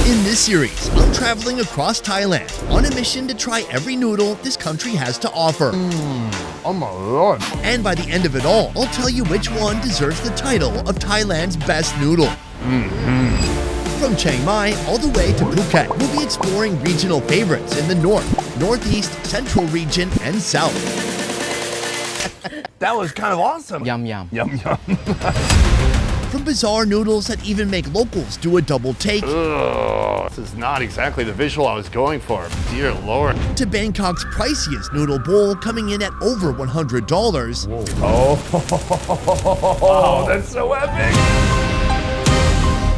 In this series, I'm traveling across Thailand on a mission to try every noodle this country has to offer. Oh my lord. And by the end of it all, I'll tell you which one deserves the title of Thailand's best noodle. From Chiang Mai all the way to Phuket, we'll be exploring regional favorites in the north, northeast, central region, and south. That was kind of awesome. Yum yum. Yum yum. From bizarre noodles that even make locals do a double take, Ugh, this is not exactly the visual I was going for. Dear Lord. to Bangkok's priciest noodle bowl coming in at over $100, Oh, that's so epic.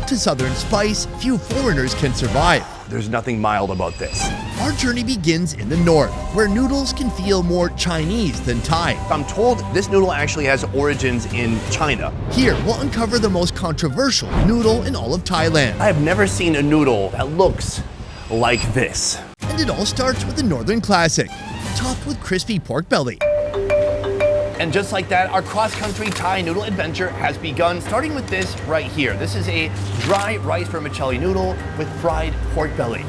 to Southern spice few foreigners can survive. There's nothing mild about this. Our journey begins in the north, where noodles can feel more Chinese than Thai. I'm told this noodle actually has origins in China. Here, we'll uncover the most controversial noodle in all of Thailand. I have never seen a noodle that looks like this. And it all starts with the northern classic, topped with crispy pork belly. And just like that, our cross-country Thai noodle adventure has begun, starting with this right here. This is a dry rice vermicelli noodle with fried pork belly.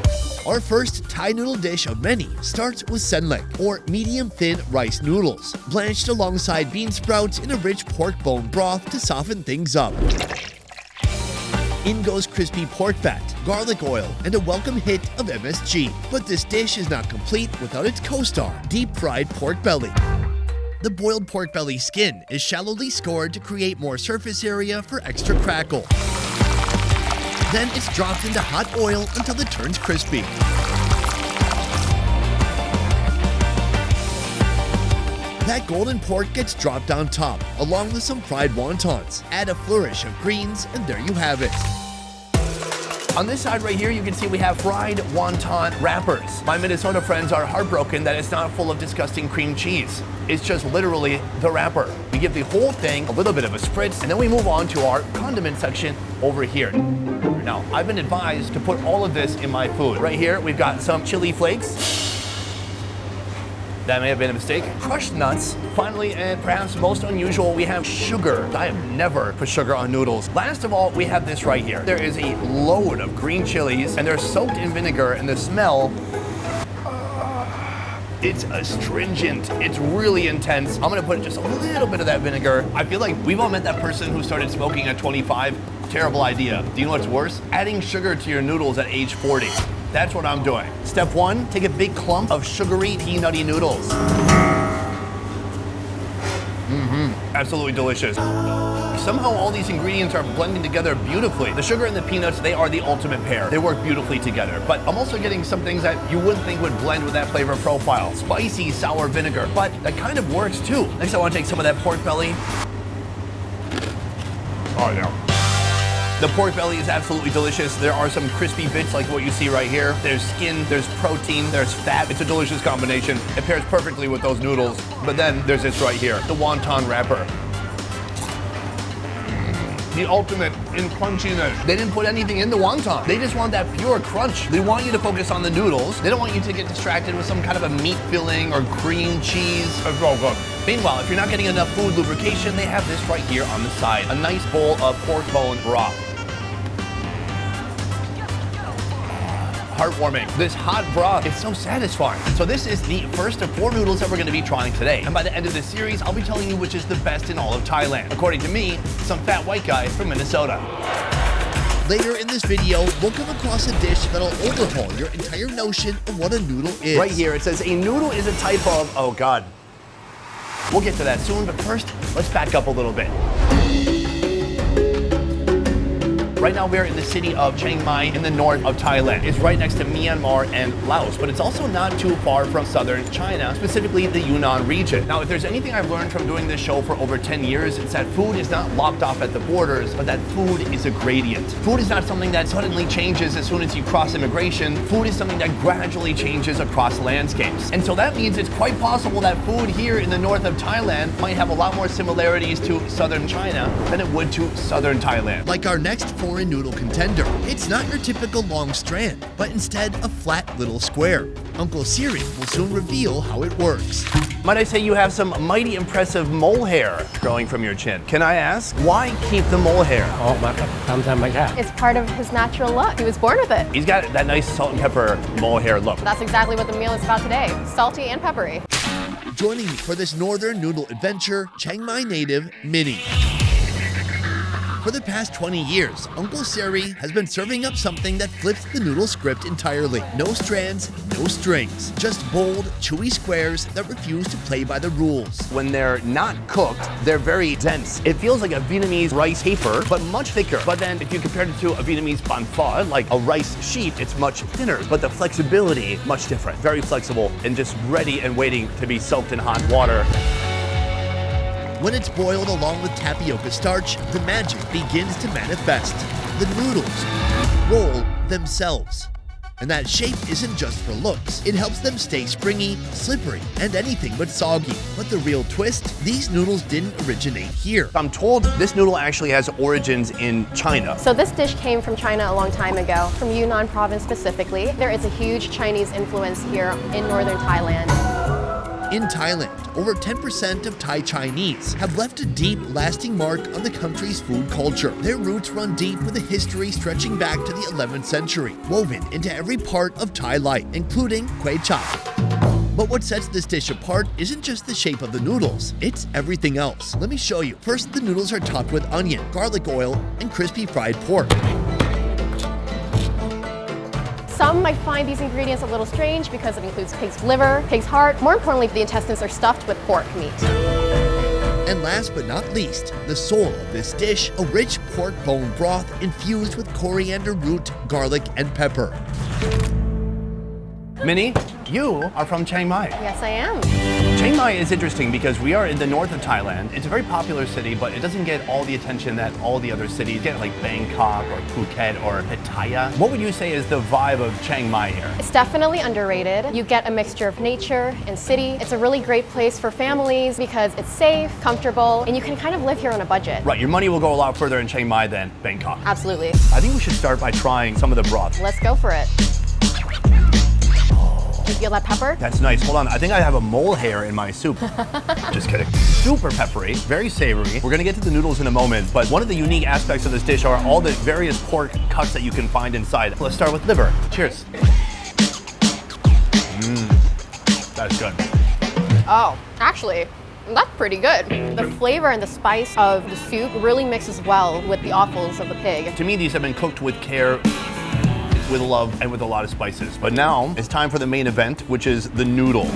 Our first Thai noodle dish of many starts with senlek, or medium-thin rice noodles, blanched alongside bean sprouts in a rich pork bone broth to soften things up. In goes crispy pork fat, garlic oil, and a welcome hit of MSG. But this dish is not complete without its co-star, deep-fried pork belly. The boiled pork belly skin is shallowly scored to create more surface area for extra crackle. Then it's dropped into hot oil until it turns crispy. That golden pork gets dropped on top, along with some fried wontons. Add a flourish of greens, and there you have it. On this side right here, you can see we have fried wonton wrappers. My Minnesota friends are heartbroken that it's not full of disgusting cream cheese. It's just literally the wrapper. We give the whole thing a little bit of a spritz, and then we move on to our condiment section over here. Now, I've been advised to put all of this in my food. Right here, we've got some chili flakes. That may have been a mistake. Crushed nuts. Finally, and perhaps most unusual, we have sugar. I have never put sugar on noodles. Last of all, we have this right here. There is a load of green chilies, and they're soaked in vinegar, and the smell, it's astringent. It's really intense. I'm gonna put just a little bit of that vinegar. I feel like we've all met that person who started smoking at 25. Terrible idea. Do you know what's worse? Adding sugar to your noodles at age 40. That's what I'm doing. Step one, take a big clump of sugary, peanutty noodles. Absolutely delicious. Somehow all these ingredients are blending together beautifully. The sugar and the peanuts, they are the ultimate pair. They work beautifully together. But I'm also getting some things that you wouldn't think would blend with that flavor profile. Spicy, sour vinegar, but that kind of works too. Next, I want to take some of that pork belly. Oh yeah. The pork belly is absolutely delicious. There are some crispy bits like what you see right here. There's skin, there's protein, there's fat. It's a delicious combination. It pairs perfectly with those noodles. But then there's this right here, the wonton wrapper. The ultimate in crunchiness. They didn't put anything in the wonton. They just want that pure crunch. They want you to focus on the noodles. They don't want you to get distracted with some kind of a meat filling or cream cheese. It's all good. Meanwhile, if you're not getting enough food lubrication, they have this right here on the side. A nice bowl of pork bone broth. Heartwarming. This hot broth is so satisfying. So this is the first of 4 noodles that we're gonna be trying today. And by the end of this series, I'll be telling you which is the best in all of Thailand. According to me, some fat white guy from Minnesota. Later in this video, we'll come across a dish that'll overhaul your entire notion of what a noodle is. Right here, it says a noodle is a type of, oh God. We'll get to that soon, but first, let's back up a little bit. Right now we're in the city of Chiang Mai in the north of Thailand. It's right next to Myanmar and Laos, but it's also not too far from southern China, specifically the Yunnan region. Now, if there's anything I've learned from doing this show for over 10 years, it's that food is not locked off at the borders, but that food is a gradient. Food is not something that suddenly changes as soon as you cross immigration. Food is something that gradually changes across landscapes. And so that means it's quite possible that food here in the north of Thailand might have a lot more similarities to southern China than it would to southern Thailand. Like our next foreign noodle contender, it's not your typical long strand, but instead a flat little square. Uncle Siri will soon reveal how it works. Might I say you have some mighty impressive mole hair growing from your chin. Can I ask, why keep the mole hair? ออกมาครับตามธรรมชาติ It's part of his natural look. He was born with it. He's got that nice salt and pepper mole hair look. That's exactly what the meal is about today. Salty and peppery. Joining me for this northern noodle adventure, Chiang Mai native Minnie. For the past 20 years, Uncle Siri has been serving up something that flips the noodle script entirely. No strands, no strings, just bold, chewy squares that refuse to play by the rules. When they're not cooked, they're very dense. It feels like a Vietnamese rice paper, but much thicker. But then if you compare it to a Vietnamese banh pho, like a rice sheet, it's much thinner, but the flexibility, much different. Very flexible and just ready and waiting to be soaked in hot water. When it's boiled along with tapioca starch, the magic begins to manifest. The noodles roll themselves. And that shape isn't just for looks. It helps them stay springy, slippery, and anything but soggy. But the real twist, these noodles didn't originate here. I'm told this noodle actually has origins in China. So this dish came from China a long time ago, from Yunnan province specifically. There is a huge Chinese influence here in northern Thailand. In Thailand, over 10% of Thai Chinese have left a deep, lasting mark on the country's food culture. Their roots run deep with a history stretching back to the 11th century, woven into every part of Thai life, including kway chap. But what sets this dish apart isn't just the shape of the noodles, it's everything else. Let me show you. First, the noodles are topped with onion, garlic oil, and crispy fried pork. Some might find these ingredients a little strange because it includes pig's liver, pig's heart. More importantly, the intestines are stuffed with pork meat. And last but not least, the soul of this dish, a rich pork bone broth infused with coriander root, garlic, and pepper. Minnie, you are from Chiang Mai. Yes, I am. Chiang Mai is interesting because we are in the north of Thailand. It's a very popular city, but it doesn't get all the attention that all the other cities get, like Bangkok or Phuket or Pattaya. What would you say is the vibe of Chiang Mai here? It's definitely underrated. You get a mixture of nature and city. It's a really great place for families because it's safe, comfortable, and you can kind of live here on a budget. Right, your money will go a lot further in Chiang Mai than Bangkok. Absolutely. I think we should start by trying some of the broth. Let's go for it. You feel that pepper? That's nice. Hold on, I think I have a mole hair in my soup. Just kidding. Super peppery, very savory. We're gonna get to the noodles in a moment, but one of the unique aspects of this dish are all the various pork cuts that you can find inside. Let's start with liver. Cheers. That's good. Oh, actually, that's pretty good. The flavor and the spice of the soup really mixes well with the offals of the pig. To me, these have been cooked with care, with love, and with a lot of spices. But now it's time for the main event, which is the noodle.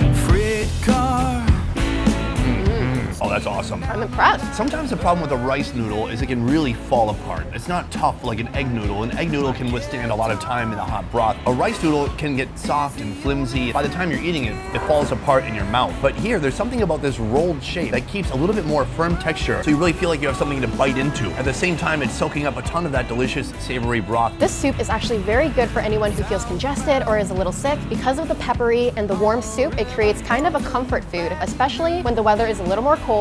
Oh, that's awesome. I'm impressed. Sometimes the problem with a rice noodle is it can really fall apart. It's not tough like an egg noodle. An egg noodle can withstand a lot of time in a hot broth. A rice noodle can get soft and flimsy. By the time you're eating it, it falls apart in your mouth. But here, there's something about this rolled shape that keeps a little bit more firm texture, so you really feel like you have something to bite into. At the same time, it's soaking up a ton of that delicious, savory broth. This soup is actually very good for anyone who feels congested or is a little sick. Because of the peppery and the warm soup, it creates kind of a comfort food, especially when the weather is a little more cold.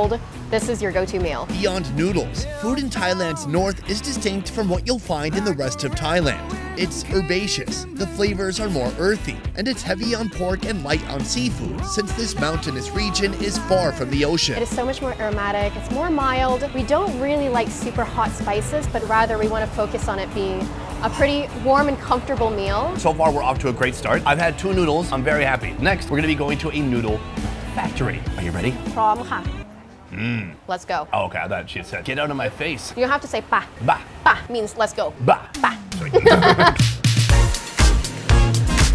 This is your go-to meal. Beyond noodles, food in Thailand's north is distinct from what you'll find in the rest of Thailand. It's herbaceous, the flavors are more earthy, and it's heavy on pork and light on seafood, since this mountainous region is far from the ocean. It is so much more aromatic, it's more mild. We don't really like super hot spices, but rather we want to focus on it being a pretty warm and comfortable meal. So far, we're off to a great start. I've had 2 noodles, I'm very happy. Next, we're gonna be going to a noodle factory. Are you ready? พร้อมค่ะ Let's go. Oh, okay, I thought she said, get out of my face. You don't have to say pa. Bah. Pa means let's go. Bah. Pa. Sorry.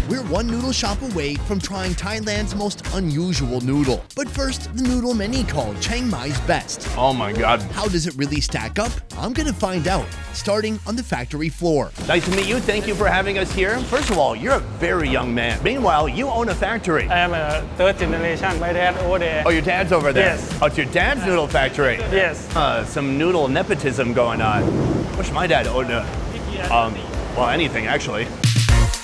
We're one noodle shop away from trying Thailand's most unusual noodle. But first, the noodle many call Chiang Mai's best. Oh my God. How does it really stack up? I'm gonna find out, starting on the factory floor. Nice to meet you. Thank you for having us here. First of all, you're a very young man. Meanwhile, you own a factory. I am a third generation. My dad over there. Oh, your dad's over there? Yes. Oh, it's your dad's noodle factory? Yes. Some noodle nepotism going on. Wish my dad owned well, anything actually.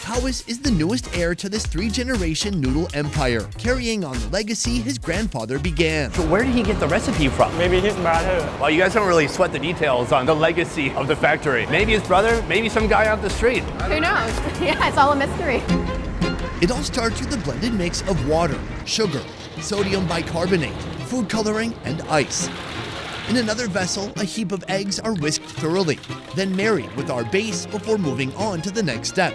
Taoist is the newest heir to this 3-generation noodle empire, carrying on the legacy his grandfather began. So where did he get the recipe from? Maybe his brother. Well, you guys don't really sweat the details on the legacy of the factory. Maybe his brother, maybe some guy out the street. Who knows? Yeah, it's all a mystery. It all starts with a blended mix of water, sugar, sodium bicarbonate, food coloring, and ice. In another vessel, a heap of eggs are whisked thoroughly, then married with our base before moving on to the next step.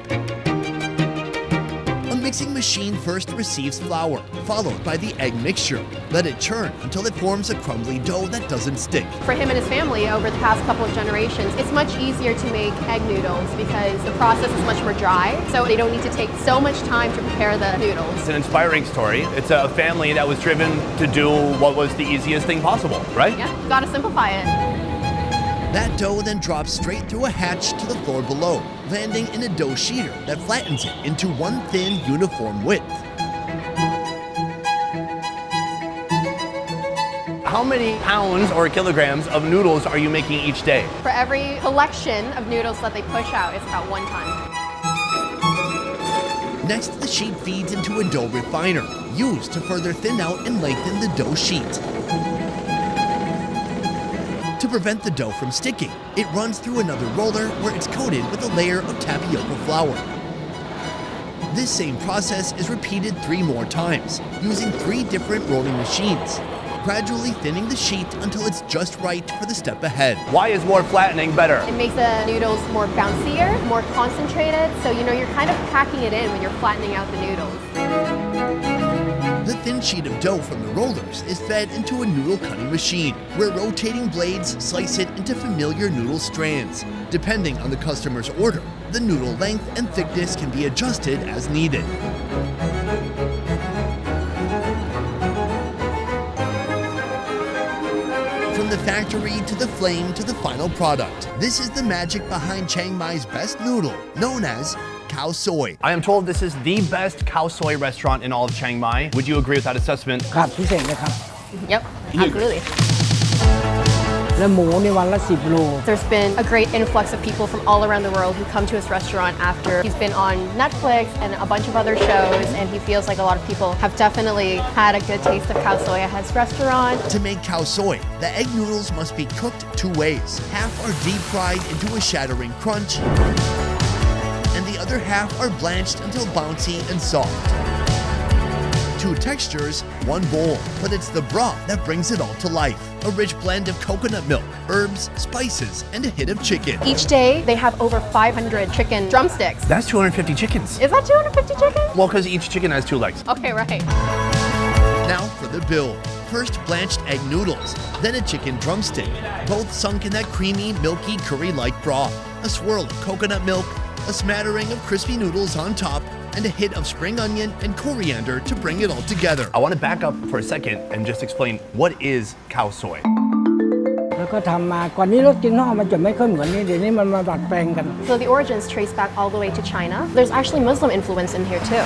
A mixing machine first receives flour, followed by the egg mixture. Let it churn until it forms a crumbly dough that doesn't stick. For him and his family, over the past couple of generations, it's much easier to make egg noodles because the process is much more dry, so they don't need to take so much time to prepare the noodles. It's an inspiring story. It's a family that was driven to do what was the easiest thing possible, right? Yeah, you gotta simplify it. That dough then drops straight through a hatch to the floor below, landing in a dough sheeter that flattens it into one thin, uniform width. How many pounds or kilograms of noodles are you making each day? For every collection of noodles that they push out, it's about 1 ton. Next, the sheet feeds into a dough refiner, used to further thin out and lengthen the dough sheet. To prevent the dough from sticking, it runs through another roller where it's coated with a layer of tapioca flour. This same process is repeated 3 more times, using 3 different rolling machines, gradually thinning the sheet until it's just right for the step ahead. Why is more flattening better? It makes the noodles more bouncier, more concentrated, so you're kind of packing it in when you're flattening out the noodles. The thin sheet of dough from the rollers is fed into a noodle cutting machine, where rotating blades slice it into familiar noodle strands. Depending on the customer's order, the noodle length and thickness can be adjusted as needed. From the factory to the flame to the final product, this is the magic behind Chiang Mai's best noodle, known as khao soi. I am told this is the best khao soi restaurant in all of Chiang Mai. Would you agree with that assessment? ครับพิเศษเลยครับ Yep, absolutely. และหมูในวันละ10 โล There's been a great influx of people from all around the world who come to his restaurant after he's been on Netflix and a bunch of other shows, and he feels like a lot of people have definitely had a good taste of khao soi at his restaurant. To make khao soi, the egg noodles must be cooked 2 ways. Half are deep fried into a shattering crunch, and the other half are blanched until bouncy and soft. 2 textures, 1 bowl, but it's the broth that brings it all to life. A rich blend of coconut milk, herbs, spices, and a hit of chicken. Each day, they have over 500 chicken drumsticks. That's 250 chickens. Is that 250 chickens? Well, because each chicken has 2 legs. Okay, right. Now for the bill. First blanched egg noodles, then a chicken drumstick, both sunk in that creamy, milky, curry-like broth. A swirl of coconut milk, a smattering of crispy noodles on top, and a hit of spring onion and coriander to bring it all together. I want to back up for a second and just explain what is khao soi. แล้วก็ทำมาก่อนนี้รสกินนอกมันจะไม่ค่อยเหมือนนี้เดี๋ยวนี้มันมาดัดแปลงกัน So the origins trace back all the way to China. There's actually Muslim influence in here too.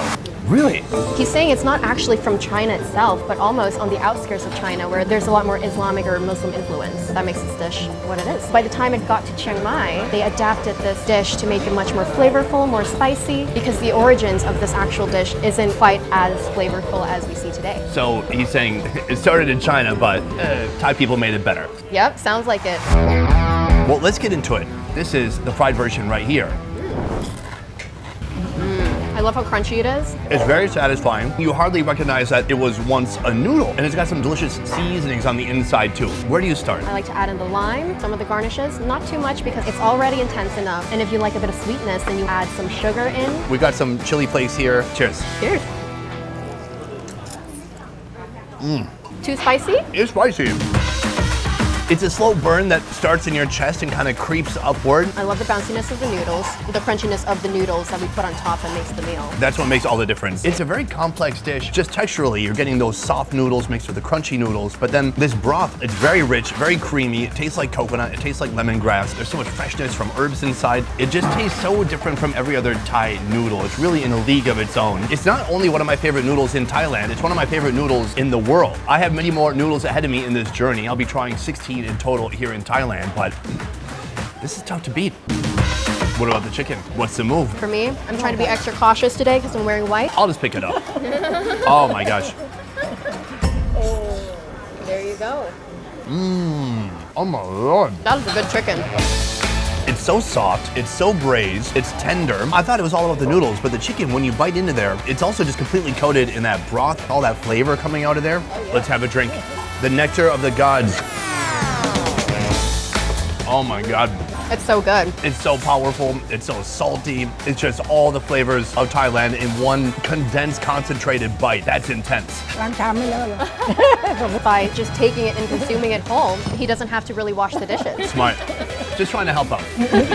Really? He's saying it's not actually from China itself, but almost on the outskirts of China where there's a lot more Islamic or Muslim influence. That makes this dish what it is. By the time it got to Chiang Mai, they adapted this dish to make it much more flavorful, more spicy, because the origins of this actual dish isn't quite as flavorful as we see today. So he's saying it started in China, but Thai people made it better. Yep, sounds like it. Well, let's get into it. This is the fried version right here. I love how crunchy it is. It's very satisfying. You hardly recognize that it was once a noodle, and it's got some delicious seasonings on the inside too. Where do you start? I like to add in the lime, some of the garnishes, not too much because it's already intense enough. And if you like a bit of sweetness, then you add some sugar in. We got some chili flakes here. Cheers. Cheers. Too spicy? It's spicy. It's a slow burn that starts in your chest and kind of creeps upward. I love the bounciness of the noodles, the crunchiness of the noodles that we put on top that makes the meal. That's what makes all the difference. It's a very complex dish. Just texturally, you're getting those soft noodles mixed with the crunchy noodles, but then this broth, it's very rich, very creamy. It tastes like coconut, it tastes like lemongrass. There's so much freshness from herbs inside. It just tastes so different from every other Thai noodle. It's really in a league of its own. It's not only one of my favorite noodles in Thailand, it's one of my favorite noodles in the world. I have many more noodles ahead of me in this journey. I'll be trying 16 in total here in Thailand, but this is tough to beat. What about the chicken? What's the move? For me, I'm trying to be extra cautious today because I'm wearing white. I'll just pick it up. Oh my gosh. There you go. Oh my lord. That is a good chicken. It's so soft, it's so braised, it's tender. I thought it was all about the noodles, but the chicken, when you bite into there, it's also just completely coated in that broth, all that flavor coming out of there. Let's have a drink. The nectar of the gods. Oh my God. It's so good. It's so powerful, it's so salty. It's just all the flavors of Thailand in one condensed, concentrated bite. That's intense. ล้างชามไม่เลอะเลย By just taking it and consuming it whole, he doesn't have to really wash the dishes. Smart. Just trying to help out.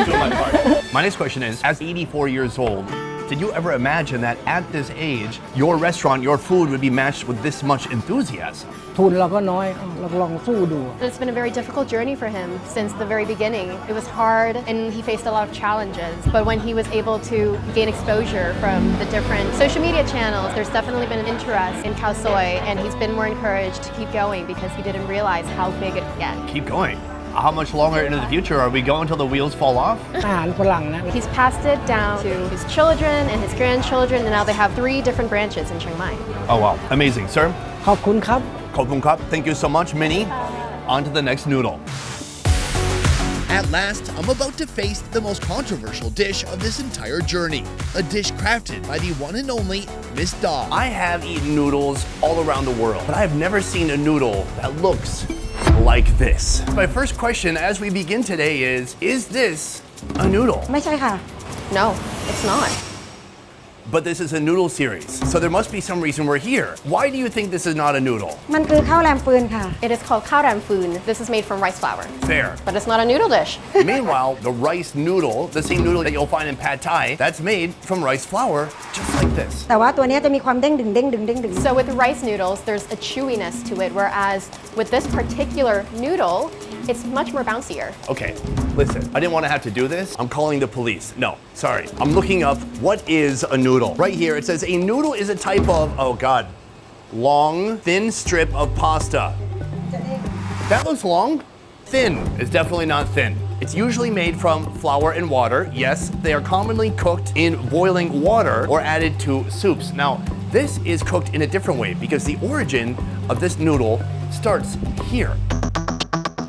Doing my part. My next question is, as 84 years old, did you ever imagine that at this age, your restaurant, your food would be matched with this much enthusiasm? ทุนเราก็น้อยเราลองสู้ดู It's been a very difficult journey for him since the very beginning. It was hard and he faced a lot of challenges. But when he was able to gain exposure from the different social media channels, there's definitely been an interest in khao soi, and he's been more encouraged to keep going because he didn't realize how big it could get. Keep going. How much longer into the future are we going until the wheels fall off? อาหารฝรั่งนะ He's passed it down to his children and his grandchildren, and now they have 3 different branches in Chiang Mai. Oh wow, amazing, sir. ขอบคุณครับ Kopung Kap, thank you so much, Minnie. On to the next noodle. At last, I'm about to face the most controversial dish of this entire journey. A dish crafted by the one and only Miss Dog. I have eaten noodles all around the world, but I've never seen a noodle that looks like this. My first question as we begin today is this a noodle? ไม่ใช่ค่ะ No, it's not. But this is a noodle series, so there must be some reason we're here. Why do you think this is not a noodle? มันคือข้าวแรมฟืนค่ะ It is called khao ram foon. This is made from rice flour. Fair. But it's not a noodle dish. Meanwhile, the rice noodle, the same noodle that you'll find in pad thai, that's made from rice flour, just like this. แต่ว่าตัวเนี้ยจะมีความเด้งดึงเด้งดึงเด้งดึง So with rice noodles, there's a chewiness to it, whereas with this particular noodle, it's much more bouncier. Okay, listen, I didn't want to have to do this. I'm calling the police. No, sorry. I'm looking up what is a noodle. Right here, it says a noodle is a type of, oh God, long, thin strip of pasta. That looks long. Thin is definitely not thin. It's usually made from flour and water. Yes, they are commonly cooked in boiling water or added to soups. Now, this is cooked in a different way because the origin of this noodle starts here.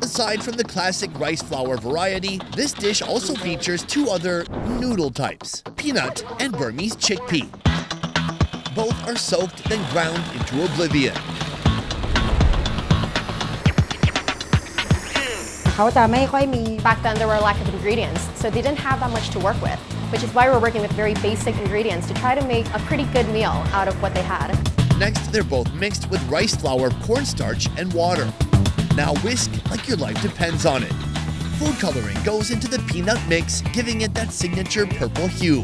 Aside from the classic rice flour variety, this dish also features 2 other noodle types, peanut and Burmese chickpea. Both are soaked then ground into oblivion. เขาจะไม่ค่อยมี Back then, there were a lack of ingredients, so they didn't have that much to work with, which is why we're working with very basic ingredients to try to make a pretty good meal out of what they had. Next, they're both mixed with rice flour, cornstarch, and water. Now whisk like your life depends on it. Food coloring goes into the peanut mix, giving it that signature purple hue.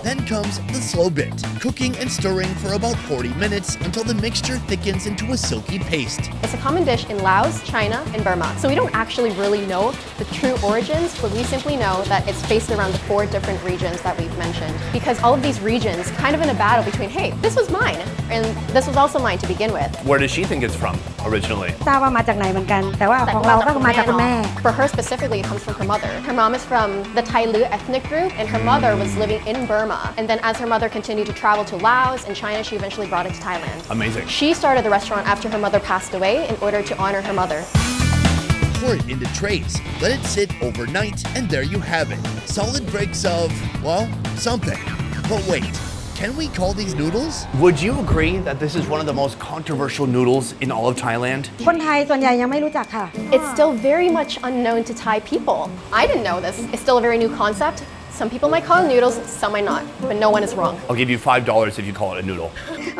Then comes the slow bit, cooking and stirring for about 40 minutes until the mixture thickens into a silky paste. It's a common dish in Laos, China, and Burma. So we don't actually really know the true origins, but we simply know that it's based around the 4 different regions that we've mentioned. Because all of these regions kind of in a battle between, hey, this was mine, and this was also mine to begin with. Where does she think it's from originally? ทราบว่ามาจากไหนเหมือนกัน แต่ว่าของเราก็มาจากคุณแม่ For her specifically, it comes from her mother. Her mom is from the Thai Lu ethnic group, and her mother was living in Burma. And then as her mother continued to travel to Laos and China, she eventually brought it to Thailand. Amazing. She started the restaurant after her mother passed away in order to honor her mother. Pour it into trays, let it sit overnight, and there you have it. Solid breaks of, well, something. But wait, can we call these noodles? Would you agree that this is one of the most controversial noodles in all of Thailand? คนไทยส่วนใหญ่ยังไม่รู้จักค่ะ It's still very much unknown to Thai people. I didn't know this. It's still a very new concept. Some people might call it noodles, some might not, but no one is wrong. I'll give you $5 if you call it a noodle.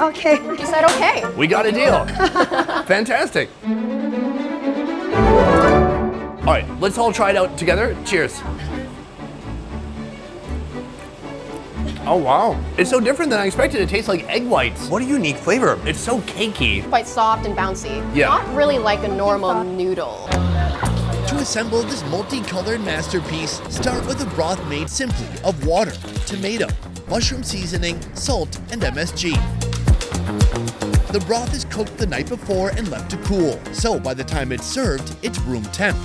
โอเค You said okay. We got a deal. Fantastic. All right, let's all try it out together. Cheers. Oh wow, it's so different than I expected. It tastes like egg whites. What a unique flavor. It's so cakey. Quite soft and bouncy. Yeah. Not really like a normal noodle. To assemble this multicolored masterpiece, start with a broth made simply of water, tomato, mushroom seasoning, salt, and MSG. The broth is cooked the night before and left to cool, so by the time it's served, it's room temp.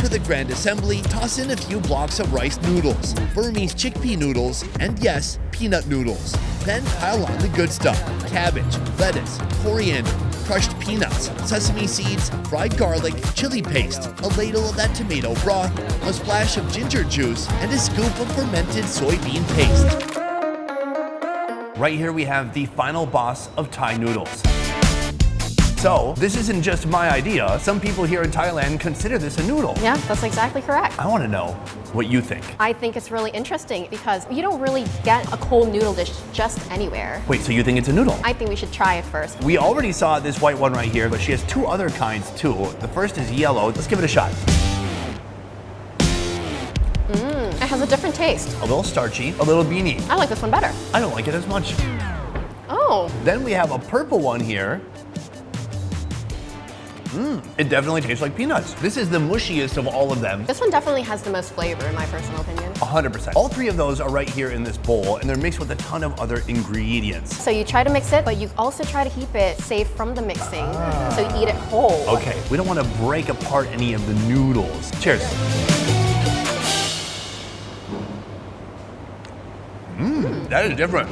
For the grand assembly, toss in a few blocks of rice noodles, Burmese chickpea noodles, and yes, peanut noodles. Then pile on the good stuff, cabbage, lettuce, coriander, crushed peanuts, sesame seeds, fried garlic, chili paste, a ladle of that tomato broth, a splash of ginger juice, and a scoop of fermented soybean paste. Right here we have the final boss of Thai noodles. So, this isn't just my idea. Some people here in Thailand consider this a noodle. Yeah, that's exactly correct. I want to know what you think. I think it's really interesting because you don't really get a cold noodle dish just anywhere. Wait, so you think it's a noodle? I think we should try it first. We already saw this white one right here, but she has two other kinds too. The first is yellow. Let's give it a shot. It has a different taste. A little starchy, a little beany. I like this one better. I don't like it as much. Oh. Then we have a purple one here. It definitely tastes like peanuts. This is the mushiest of all of them. This one definitely has the most flavor in my personal opinion. 100%. All three of those are right here in this bowl, and they're mixed with a ton of other ingredients. So you try to mix it, but you also try to keep it safe from the mixing. So you eat it whole. Okay, we don't want to break apart any of the noodles. Cheers. That is different.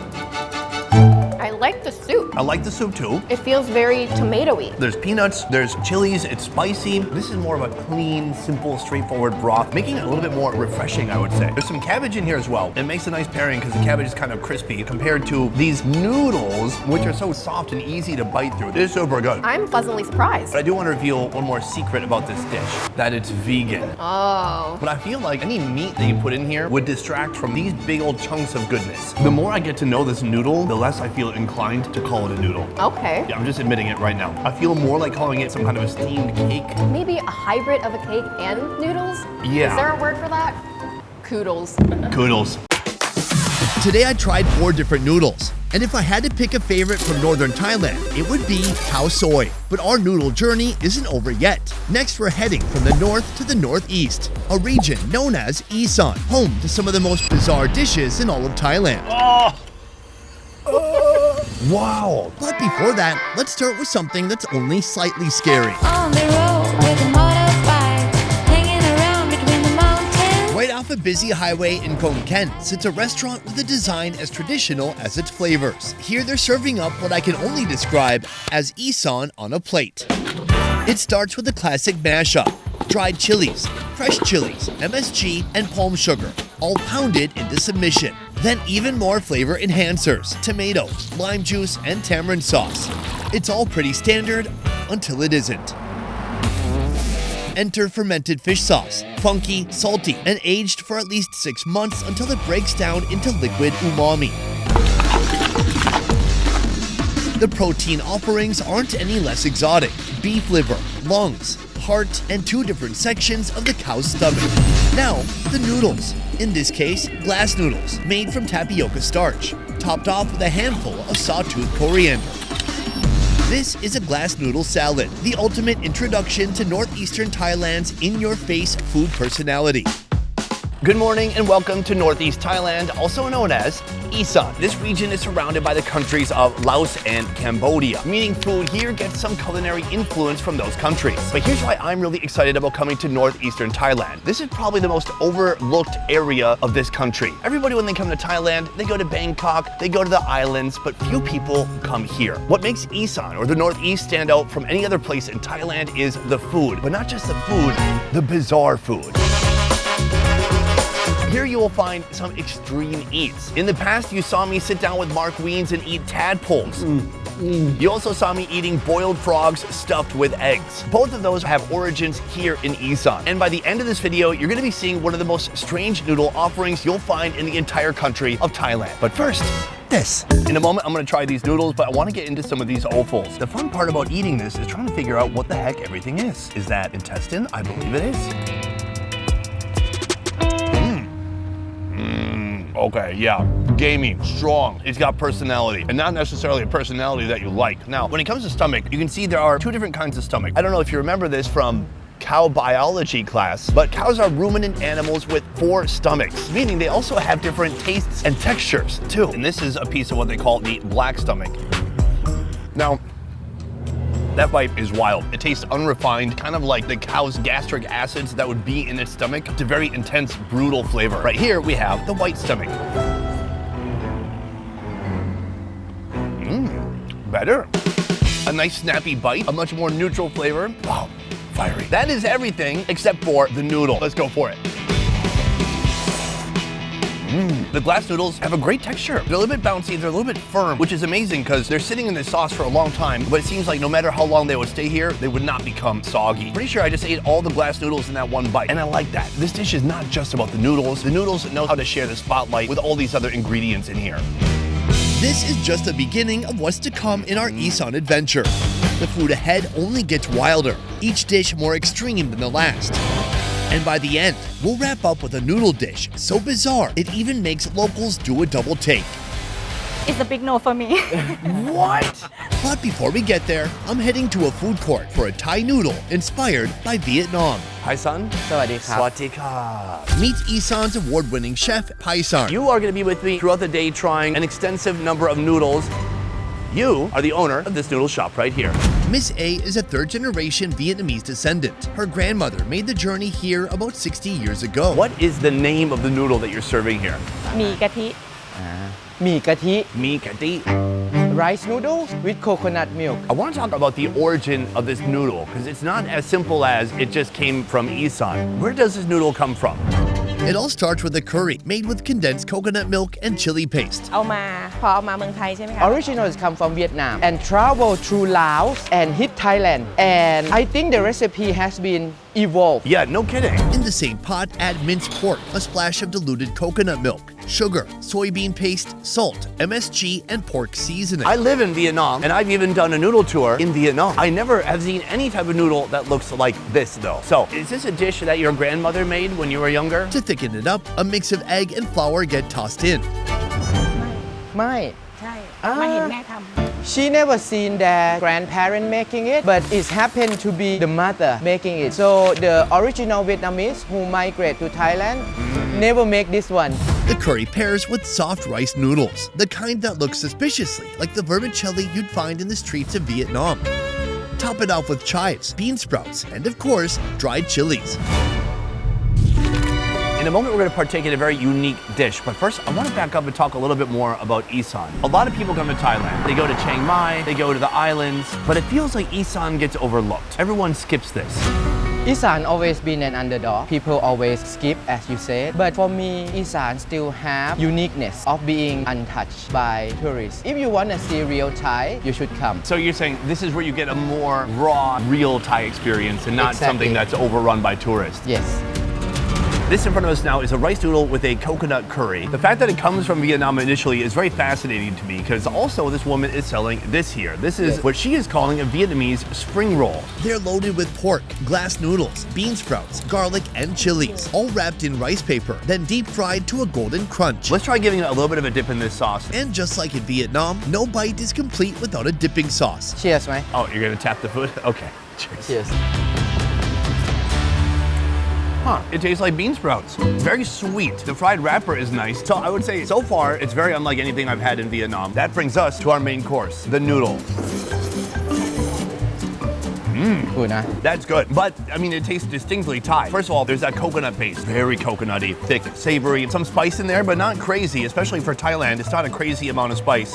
I like the soup. I like the soup too. It feels very tomatoey. There's peanuts, there's chilies, it's spicy. This is more of a clean, simple, straightforward broth, making it a little bit more refreshing, I would say. There's some cabbage in here as well. It makes a nice pairing because the cabbage is kind of crispy compared to these noodles, which are so soft and easy to bite through. It is super good. I'm pleasantly surprised. But I do want to reveal one more secret about this dish, that it's vegan. Oh. But I feel like any meat that you put in here would distract from these big old chunks of goodness. The more I get to know this noodle, the less I feel inclined to call it a noodle. Okay. Yeah, I'm just admitting it right now. I feel more like calling it some kind of a steamed cake. Maybe a hybrid of a cake and noodles? Yeah. Is there a word for that? Koodles. Noodles. Today I tried 4 different noodles, and if I had to pick a favorite from northern Thailand, it would be khao soi. But our noodle journey isn't over yet. Next we're heading from the north to the northeast, a region known as Isan, home to some of the most bizarre dishes in all of Thailand. Wow. But before that, let's start with something that's only slightly scary. On the road with a motorbike, hanging around between the mountains. Right off a busy highway in Khon Kaen sits a restaurant with a design as traditional as its flavors. Here they're serving up what I can only describe as Isan on a plate. It starts with a classic mashup: dried chilies, fresh chilies, MSG, and palm sugar, all pounded into submission. Then even more flavor enhancers: tomato, lime juice, and tamarind sauce. It's all pretty standard until it isn't. Enter fermented fish sauce, funky, salty, and aged for at least 6 months until it breaks down into liquid umami. The protein offerings aren't any less exotic: beef liver, lungs, heart, and 2 different sections of the cow's stomach. Now, the noodles. In this case, glass noodles, made from tapioca starch, topped off with a handful of sawtooth coriander. This is a glass noodle salad, the ultimate introduction to northeastern Thailand's in-your-face food personality. Good morning and welcome to Northeast Thailand, also known as Isan. This region is surrounded by the countries of Laos and Cambodia, meaning food here gets some culinary influence from those countries. But here's why I'm really excited about coming to northeastern Thailand. This is probably the most overlooked area of this country. Everybody, when they come to Thailand, they go to Bangkok, they go to the islands, but few people come here. What makes Isan, or the Northeast, stand out from any other place in Thailand is the food. But not just the food, the bizarre food. Here you will find some extreme eats. In the past, you saw me sit down with Mark Wiens and eat tadpoles. You also saw me eating boiled frogs stuffed with eggs. Both of those have origins here in Isan. And by the end of this video, you're gonna be seeing one of the most strange noodle offerings you'll find in the entire country of Thailand. But first, this. In a moment, I'm gonna try these noodles, but I wanna get into some of these offals. The fun part about eating this is trying to figure out what the heck everything is. Is that intestine? I believe it is. Okay, yeah, gamey, strong. It's got personality, and not necessarily a personality that you like. Now, when it comes to stomach, you can see there are 2 different kinds of stomach. I don't know if you remember this from cow biology class, but cows are ruminant animals with 4 stomachs, meaning they also have different tastes and textures too. And this is a piece of what they call the black stomach. Now, that bite is wild. It tastes unrefined, kind of like the cow's gastric acids that would be in its stomach. It's a very intense, brutal flavor. Right here, we have the white stomach. Better. A nice snappy bite, a much more neutral flavor. Wow, fiery. That is everything except for the noodle. Let's go for it. The glass noodles have a great texture. They're a little bit bouncy, they're a little bit firm, which is amazing because they're sitting in this sauce for a long time, but it seems like no matter how long they would stay here, they would not become soggy. Pretty sure I just ate all the glass noodles in that one bite, and I like that. This dish is not just about the noodles. The noodles know how to share the spotlight with all these other ingredients in here. This is just the beginning of what's to come in our Isan adventure. The food ahead only gets wilder, each dish more extreme than the last. And by the end, we'll wrap up with a noodle dish so bizarre it even makes locals do a double take. It's a big no for me. What? But before we get there, I'm heading to a food court for a Thai noodle inspired by Vietnam. Hi, son. สวัสดีครับ Swatika. Meet Isan's award-winning chef, Isan. You are going to be with me throughout the day trying an extensive number of noodles. You are the owner of this noodle shop right here. Miss A is a third-generation Vietnamese descendant. Her grandmother made the journey here about 60 years ago. What is the name of the noodle that you're serving here? หมี่กะทิ หมี่กะทิ Mi kati. rice noodles with coconut milk I want to talk about the origin of this noodle because it's not as simple as it just came from Isan. Where does this noodle come from? It all starts with a curry made with condensed coconut milk and chili paste. เอามาพอเอามาเมืองไทยใช่ไหมคะ originals come from Vietnam and travel through Laos and hit Thailand and I think the recipe has been evolved Yeah, no kidding. In the same pot, add minced pork, a splash of diluted coconut milk, sugar, soybean paste, salt, MSG, and pork seasoning. I live in Vietnam and I've even done a noodle tour in Vietnam. I never have seen any type of noodle that looks like this though. So, is this a dish that your grandmother made when you were younger? To thicken it up, a mix of egg and flour get tossed in. ไม่ ใช่มาเห็นแม่ทำ she never seen their grandparent making it but it happened to be the mother making it so the original Vietnamese who migrate to Thailand never make this one The curry pairs with soft rice noodles, the kind that look suspiciously like the vermicelli you'd find in the streets of Vietnam. Top it off with chives, bean sprouts, and of course, dried chilies. In a moment, we're going to partake in a very unique dish. But first, I want to back up and talk a little bit more about Isan. A lot of people come to Thailand. They go to Chiang Mai, they go to the islands, but it feels like Isan gets overlooked. Everyone skips this. Isan always been an underdog people always skip as you said but for me Isan still have uniqueness of being untouched by tourists if you want to see real Thai you should come So you're saying this is where you get a more raw, real Thai experience and not Exactly. something that's overrun by tourists. yes This in front of us now is a rice noodle with a coconut curry. The fact that it comes from Vietnam initially is very fascinating to me because also this woman is selling this here. This is what she is calling a Vietnamese spring roll. They're loaded with pork, glass noodles, bean sprouts, garlic, and chilies, all wrapped in rice paper, then deep fried to a golden crunch. Let's try giving it a little bit of a dip in this sauce. And just like in Vietnam, no bite is complete without a dipping sauce. cheers ไหม Oh, you're gonna tap the food? Okay. Cheers. cheers Huh, it tastes like bean sprouts. Very sweet. The fried wrapper is nice. So I would say so far, it's very unlike anything I've had in Vietnam. That brings us to our main course, the noodle. good นะ That's good, but I mean, it tastes distinctly Thai. First of all, there's that coconut paste, very coconutty, thick, savory, some spice in there, but not crazy, especially for Thailand. It's not a crazy amount of spice.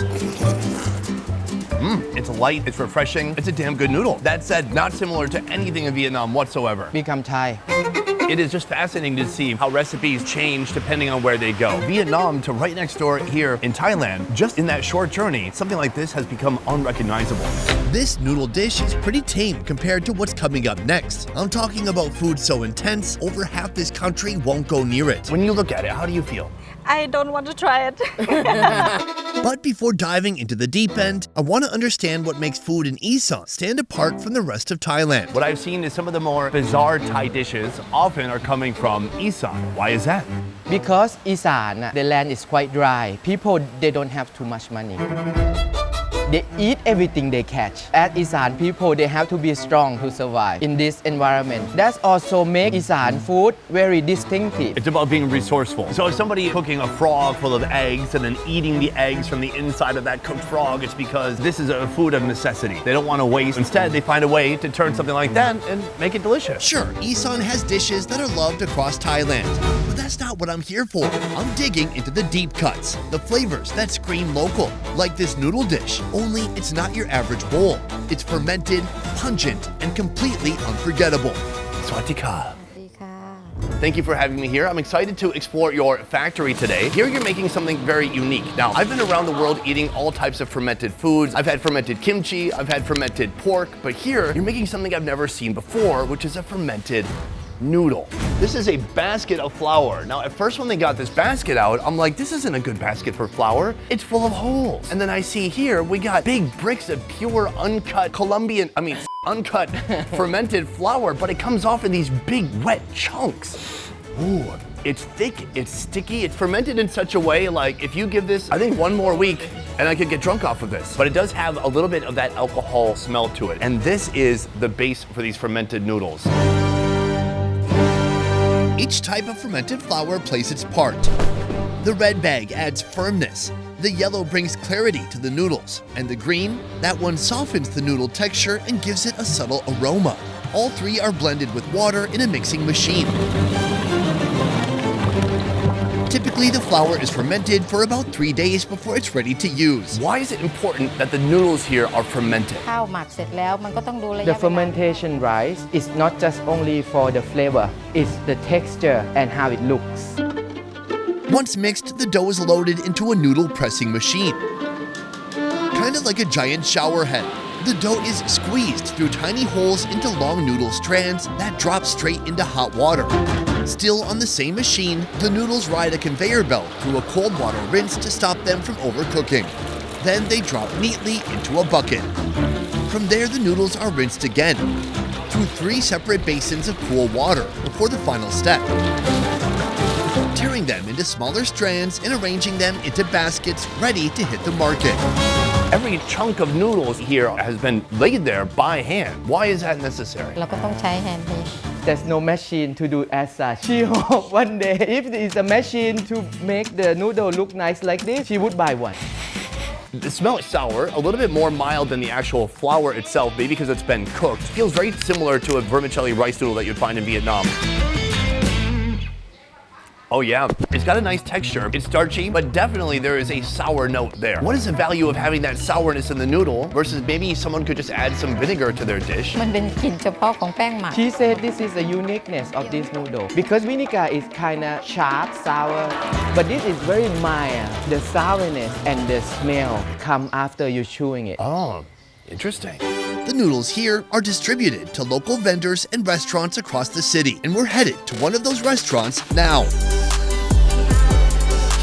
It's light, it's refreshing, it's a damn good noodle. That said, not similar to anything in Vietnam whatsoever. become Thai It is just fascinating to see how recipes change depending on where they go. Vietnam to right next door here in Thailand, just in that short journey, something like this has become unrecognizable. This noodle dish is pretty tame compared to what's coming up next. I'm talking about food so intense, over half this country won't go near it. When you look at it, how do you feel? I don't want to try it But before diving into the deep end, I want to understand what makes food in Isan stand apart from the rest of Thailand. What I've seen is some of the more bizarre Thai dishes often are coming from Isan. Why is that? because Isan the land is quite dry people they don't have too much money they eat everything they catch at Isan people they have to be strong to survive in this environment that's also make Isan food very distinctive It's about being resourceful. So if somebody cooking a frog full of eggs and then eating the eggs from the inside of that cooked frog, it's because this is a food of necessity. They don't want to waste. Instead, they find a way to turn something like that and make it delicious. Sure, Isan has dishes that are loved across Thailand, but that's not what I'm here for. I'm digging into the deep cuts, the flavors that scream local, like this noodle dish, Only it's not your average bowl. It's fermented, pungent, and completely unforgettable. Swatika. Thank you for having me here. I'm excited to explore your factory today. Here you're making something very unique. Now, I've been around the world eating all types of fermented foods. I've had fermented kimchi, I've had fermented pork, but here you're making something I've never seen before, which is a fermented noodle. This is a basket of flour. Now, at first when they got this basket out, I'm like, this isn't a good basket for flour. It's full of holes. And then I see here, we got big bricks of pure uncut uncut fermented flour, but it comes off in these big wet chunks. Ooh, it's thick, it's sticky, it's fermented in such a way, like if you give this, I think 1 more week and I could get drunk off of this. But it does have a little bit of that alcohol smell to it. And this is the base for these fermented noodles. Each type of fermented flour plays its part. The red bag adds firmness, the yellow brings clarity to the noodles, and the green, that one softens the noodle texture and gives it a subtle aroma. All three are blended with water in a mixing machine. Typically, the flour is fermented for about 3 days before it's ready to use. Why is it important that the noodles here are fermented? The fermentation rice is not just only for the flavor, it's the texture and how it looks. Once mixed, the dough is loaded into a noodle pressing machine. Kind of like a giant shower head. The dough is squeezed through tiny holes into long noodle strands that drop straight into hot water. Still on the same machine, the noodles ride a conveyor belt through a cold water rinse to stop them from overcooking. Then they drop neatly into a bucket. From there, the noodles are rinsed again through 3 separate basins of cool water before the final step. Tearing them into smaller strands and arranging them into baskets ready to hit the market. Every chunk of noodles here has been laid there by hand. Why is that necessary? There's no machine to do as such. She hope one day if there is a machine to make the noodle look nice like this, she would buy one. The smell is sour, a little bit more mild than the actual flour itself, maybe because it's been cooked. It feels very similar to a vermicelli rice noodle that you'd find in Vietnam. Oh yeah, it's got a nice texture. It's starchy, but definitely there is a sour note there. What is the value of having that sourness in the noodle versus maybe someone could just add some vinegar to their dish? She said this is the uniqueness of this noodle because vinegar is kind of sharp, sour, but this is very mild. The sourness and the smell come after you chewing it. Oh, interesting. The noodles here are distributed to local vendors and restaurants across the city, and we're headed to one of those restaurants now.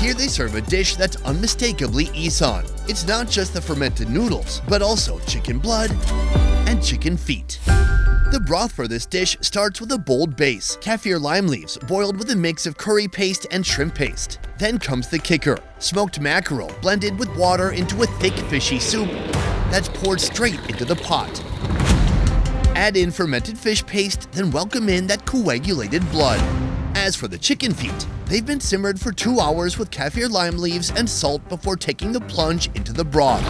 Here they serve a dish that's unmistakably Isan. It's not just the fermented noodles, but also chicken blood and chicken feet. The broth for this dish starts with a bold base, kaffir lime leaves boiled with a mix of curry paste and shrimp paste. Then comes the kicker, smoked mackerel blended with water into a thick fishy soup that's poured straight into the pot. Add in fermented fish paste, then welcome in that coagulated blood. As for the chicken feet, they've been simmered for 2 hours with kaffir lime leaves and salt before taking the plunge into the broth.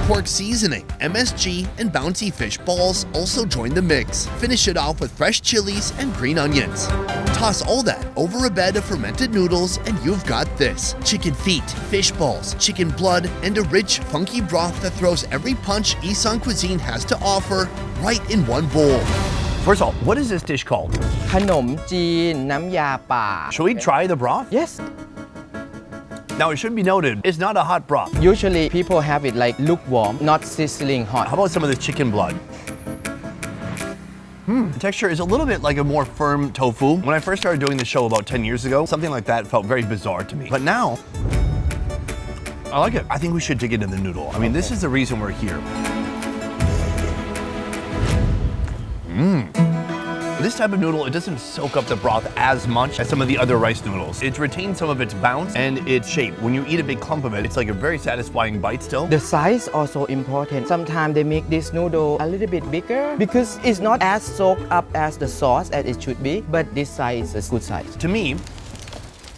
Pork seasoning, MSG, and bouncy fish balls also join the mix. Finish it off with fresh chilies and green onions. Toss all that over a bed of fermented noodles and you've got this. Chicken feet, fish balls, chicken blood, and a rich, funky broth that throws every punch Isan cuisine has to offer right in one bowl. First of all, what is this dish called? ขนมจีนน้ำยาป่า Should we try the broth? Yes. Now it should be noted, it's not a hot broth. Usually people have it like lukewarm, not sizzling hot. How about some of this chicken blood? The texture is a little bit like a more firm tofu. When I first started doing the show about 10 years ago, something like that felt very bizarre to me. But now, I like it. I think we should dig into the noodle. I mean, this is the reason we're here. This type of noodle, it doesn't soak up the broth as much as some of the other rice noodles. It retains some of its bounce and its shape. When you eat a big clump of it, it's like a very satisfying bite still. The size also important. Sometimes they make this noodle a little bit bigger because it's not as soaked up as the sauce as it should be, but this size is a good size. To me,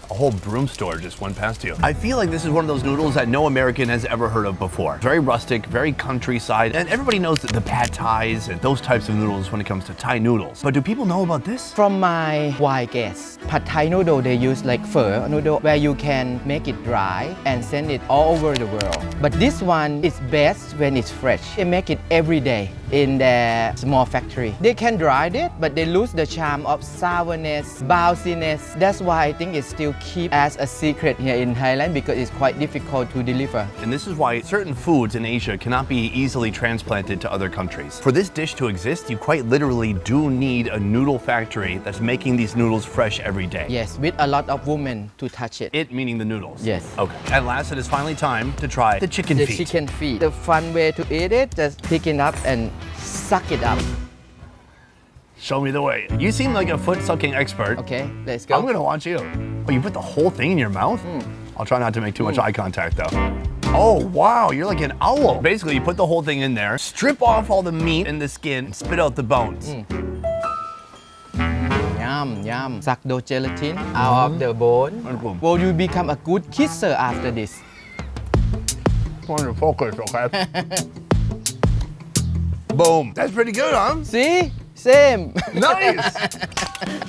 A whole broom store just went past you. I feel like this is one of those noodles that no American has ever heard of before. Very rustic, very countryside, and everybody knows the pad thais and those types of noodles when it comes to Thai noodles. But do people know about this? From my wide guess, pad Thai noodle they use like phở noodle where you can make it dry and send it all over the world. But this one is best when it's fresh. They make it every day in their small factory. They can dry it, but they lose the charm of sourness, bounciness. That's why I think it still keep as a secret here in Thailand because it's quite difficult to deliver. And this is why certain foods in Asia cannot be easily transplanted to other countries. For this dish to exist, you quite literally do need a noodle factory that's making these noodles fresh every day. Yes, with a lot of women to touch it. It meaning the noodles. Yes. Okay. At last, it is finally time to try the chicken The feet. chicken feet. The fun way to eat it, just pick it up and suck it up. Show me the way. You seem like a foot-sucking expert. Okay, let's go. I'm gonna watch you. Oh, you put the whole thing in your mouth? I'll try not to make too much eye contact though. Oh, wow, you're like an owl. Basically, you put the whole thing in there, strip off all the meat and the skin, and spit out the bones. Yum, yum. Suck the gelatin out of the bone. Wonderful. Will you become a good kisser after this? Trying to focus, okay? Boom. That's pretty good, huh? See? Same. Nice.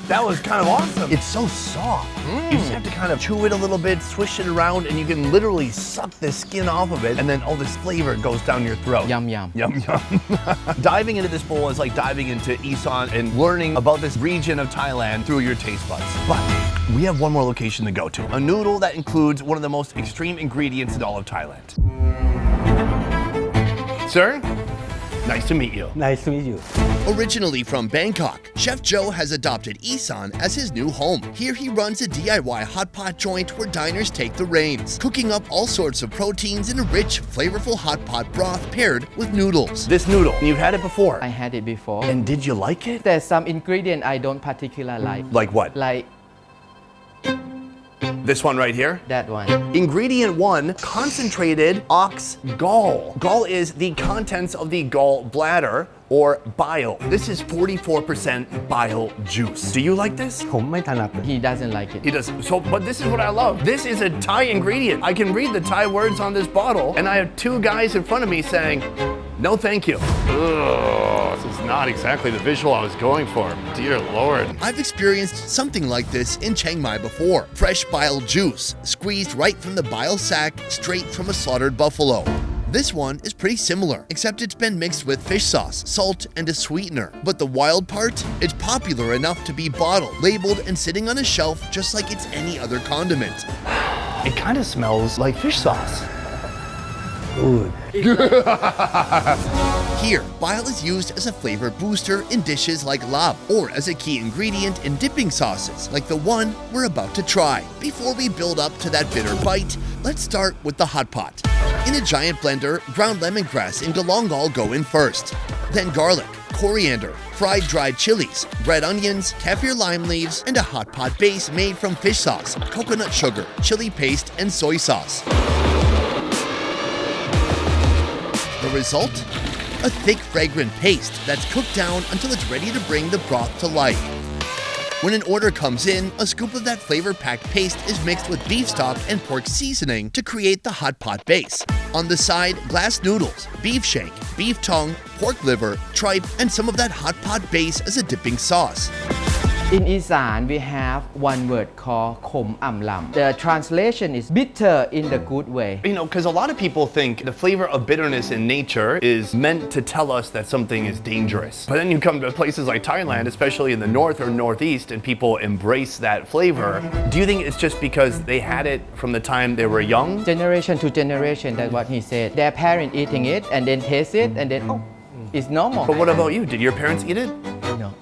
That was kind of awesome. It's so soft. You just have to kind of chew it a little bit, swish it around, and you can literally suck the skin off of it, and then all this flavor goes down your throat. Yum, yum. Yum, yum. Diving into this bowl is like diving into Isan and learning about this region of Thailand through your taste buds. But we have one more location to go to. A noodle that includes one of the most extreme ingredients in all of Thailand. Sir, nice to meet you. Nice to meet you. Originally from Bangkok, Chef Joe has adopted Isan as his new home. Here he runs a DIY hot pot joint where diners take the reins, cooking up all sorts of proteins in a rich, flavorful hot pot broth paired with noodles. This noodle, you've had it before. I had it before. And did you like it? There's some ingredient I don't particularly like. Like what? Like This one right here? that one. Ingredient 1, concentrated ox gall. Gall is the contents of the gall bladder or bile. This is 44% bile juice. Do you like this? ผมไม่ถนัดเลย He doesn't like it. He does. So, but this is what I love. This is a Thai ingredient. I can read the Thai words on this bottle, and I have two guys in front of me saying, no thank you. Ugh, this is not exactly the visual I was going for. Dear Lord. I've experienced something like this in Chiang Mai before. Fresh bile juice, squeezed right from the bile sac, straight from a slaughtered buffalo. This one is pretty similar, except it's been mixed with fish sauce, salt, and a sweetener. But the wild part? It's popular enough to be bottled, labeled, and sitting on a shelf just like it's any other condiment. It kind of smells like fish sauce. Good. Here, bile is used as a flavor booster in dishes like lab, or as a key ingredient in dipping sauces, like the one we're about to try. Before we build up to that bitter bite, let's start with the hot pot. In a giant blender, ground lemongrass and galangal go in first. Then garlic, coriander, fried dried chilies, red onions, kaffir lime leaves, and a hot pot base made from fish sauce, coconut sugar, chili paste, and soy sauce. The result? A thick, fragrant paste that's cooked down until it's ready to bring the broth to life. When an order comes in, a scoop of that flavor-packed paste is mixed with beef stock and pork seasoning to create the hot pot base. On the side, glass noodles, beef shank, beef tongue, pork liver, tripe, and some of that hot pot base as a dipping sauce. In Isan, we have one word called khom am lam. The translation is bitter in the good way. You know, because a lot of people think the flavor of bitterness in nature is meant to tell us that something is dangerous. But then you come to places like Thailand, especially in the north or northeast, and people embrace that flavor. Do you think it's just because they had it from the time they were young? Generation to generation, that's what he said. Their parent eating it and then taste it and then, oh, it's normal. But what about you? Did your parents eat it? No.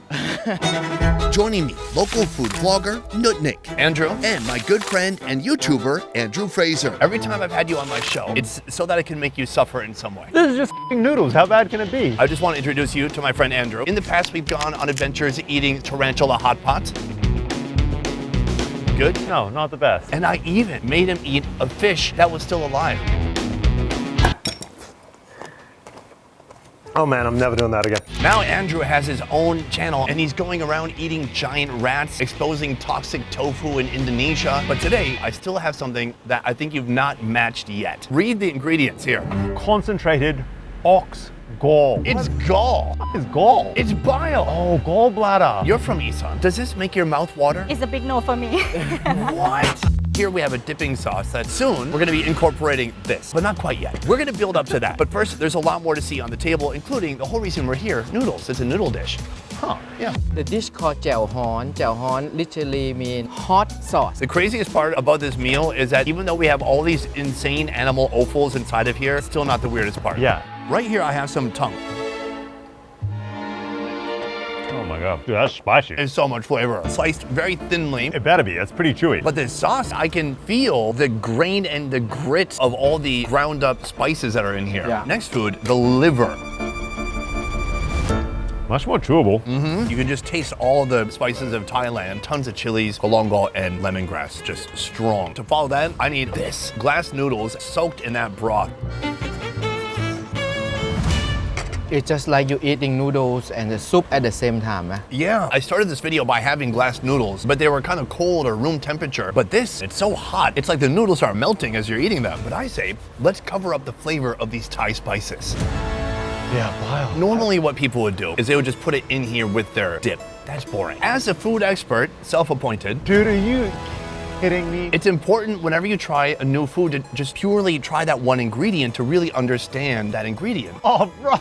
Joining me, local food vlogger, Nutnik. Andrew? And my good friend and YouTuber, Andrew Fraser. Every time I've had you on my show, it's so that I can make you suffer in some way. This is just noodles. How bad can it be? I just want to introduce you to my friend Andrew. In the past, we've gone on adventures eating tarantula hot pot. Good? No, not the best. And I even made him eat a fish that was still alive. Oh man, I'm never doing that again. Now Andrew has his own channel and he's going around eating giant rats, exposing toxic tofu in Indonesia. But today, I still have something that I think you've not matched yet. Read the ingredients here. Concentrated ox gall. It's gall. What is gall? It's bile. Oh, gallbladder. You're from Isan. Does this make your mouth water? It's a big no for me. What? Here we have a dipping sauce that soon we're gonna be incorporating this, but not quite yet. We're gonna build up to that. But first, there's a lot more to see on the table, including the whole reason we're here, noodles. It's a noodle dish. Huh, yeah. The dish called jiao hon. Jiao hon literally means hot sauce. The craziest part about this meal is that even though we have all these insane animal offals inside of here, it's still not the weirdest part. Yeah. Right here, I have some tongue. Oh my God, dude, that's spicy. It's so much flavor. Sliced very thinly. It better be, it's pretty chewy. But this sauce, I can feel the grain and the grit of all the ground up spices that are in here. Yeah. Next food, the liver. Much more chewable. You can just taste all the spices of Thailand, tons of chilies, galangal, and lemongrass, just strong. To follow that, I need this. Glass noodles soaked in that broth. It's just like you eating noodles and the soup at the same time. Yeah, I started this video by having glass noodles, but they were kind of cold or room temperature. But this, it's so hot. It's like the noodles are melting as you're eating them. But I say, let's cover up the flavor of these Thai spices. Yeah, wow. Normally what people would do is they would just put it in here with their dip. That's boring. As a food expert, self-appointed, Dude, are you kidding me? it's important whenever you try a new food to just purely try that one ingredient to really understand that ingredient. Oh, bro.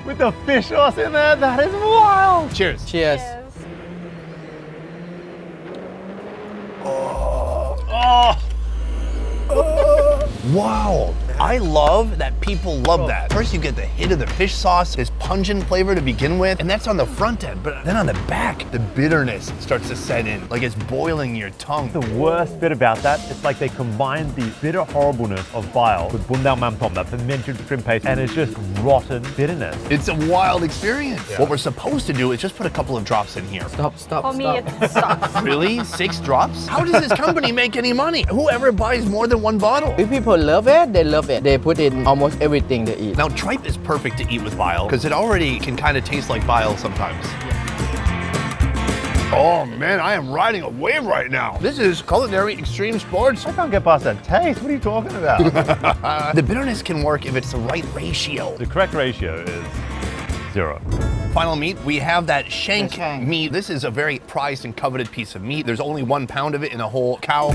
With the fish sauce in there, that is wild. Cheers. Cheers. Oh. Wow. I love that people love that. First you get the hit of the fish sauce, this pungent flavor to begin with, and that's on the front end. But then on the back, the bitterness starts to set in, like it's boiling your tongue. The worst bit about that, it's like they combine the bitter horribleness of bile with bundao mam tom, that fermented shrimp paste, and it's just rotten bitterness. It's a wild experience. Yeah. What we're supposed to do is just put a couple of drops in here. Stop. For me, it's sauce. Really? 6 drops? How does this company make any money? Whoever buys more than 1 bottle? If people love it, they love it. They put in almost everything they eat. Now, tripe is perfect to eat with bile because it already can kind of taste like bile sometimes. Oh man, I am riding a wave right now. This is culinary extreme sports. I can't get past that taste. What are you talking about? The bitterness can work if it's the right ratio. The correct ratio is 0. Final meat, we have that shank The shank. meat. This is a very prized and coveted piece of meat. There's only 1 pound of it in a whole cow.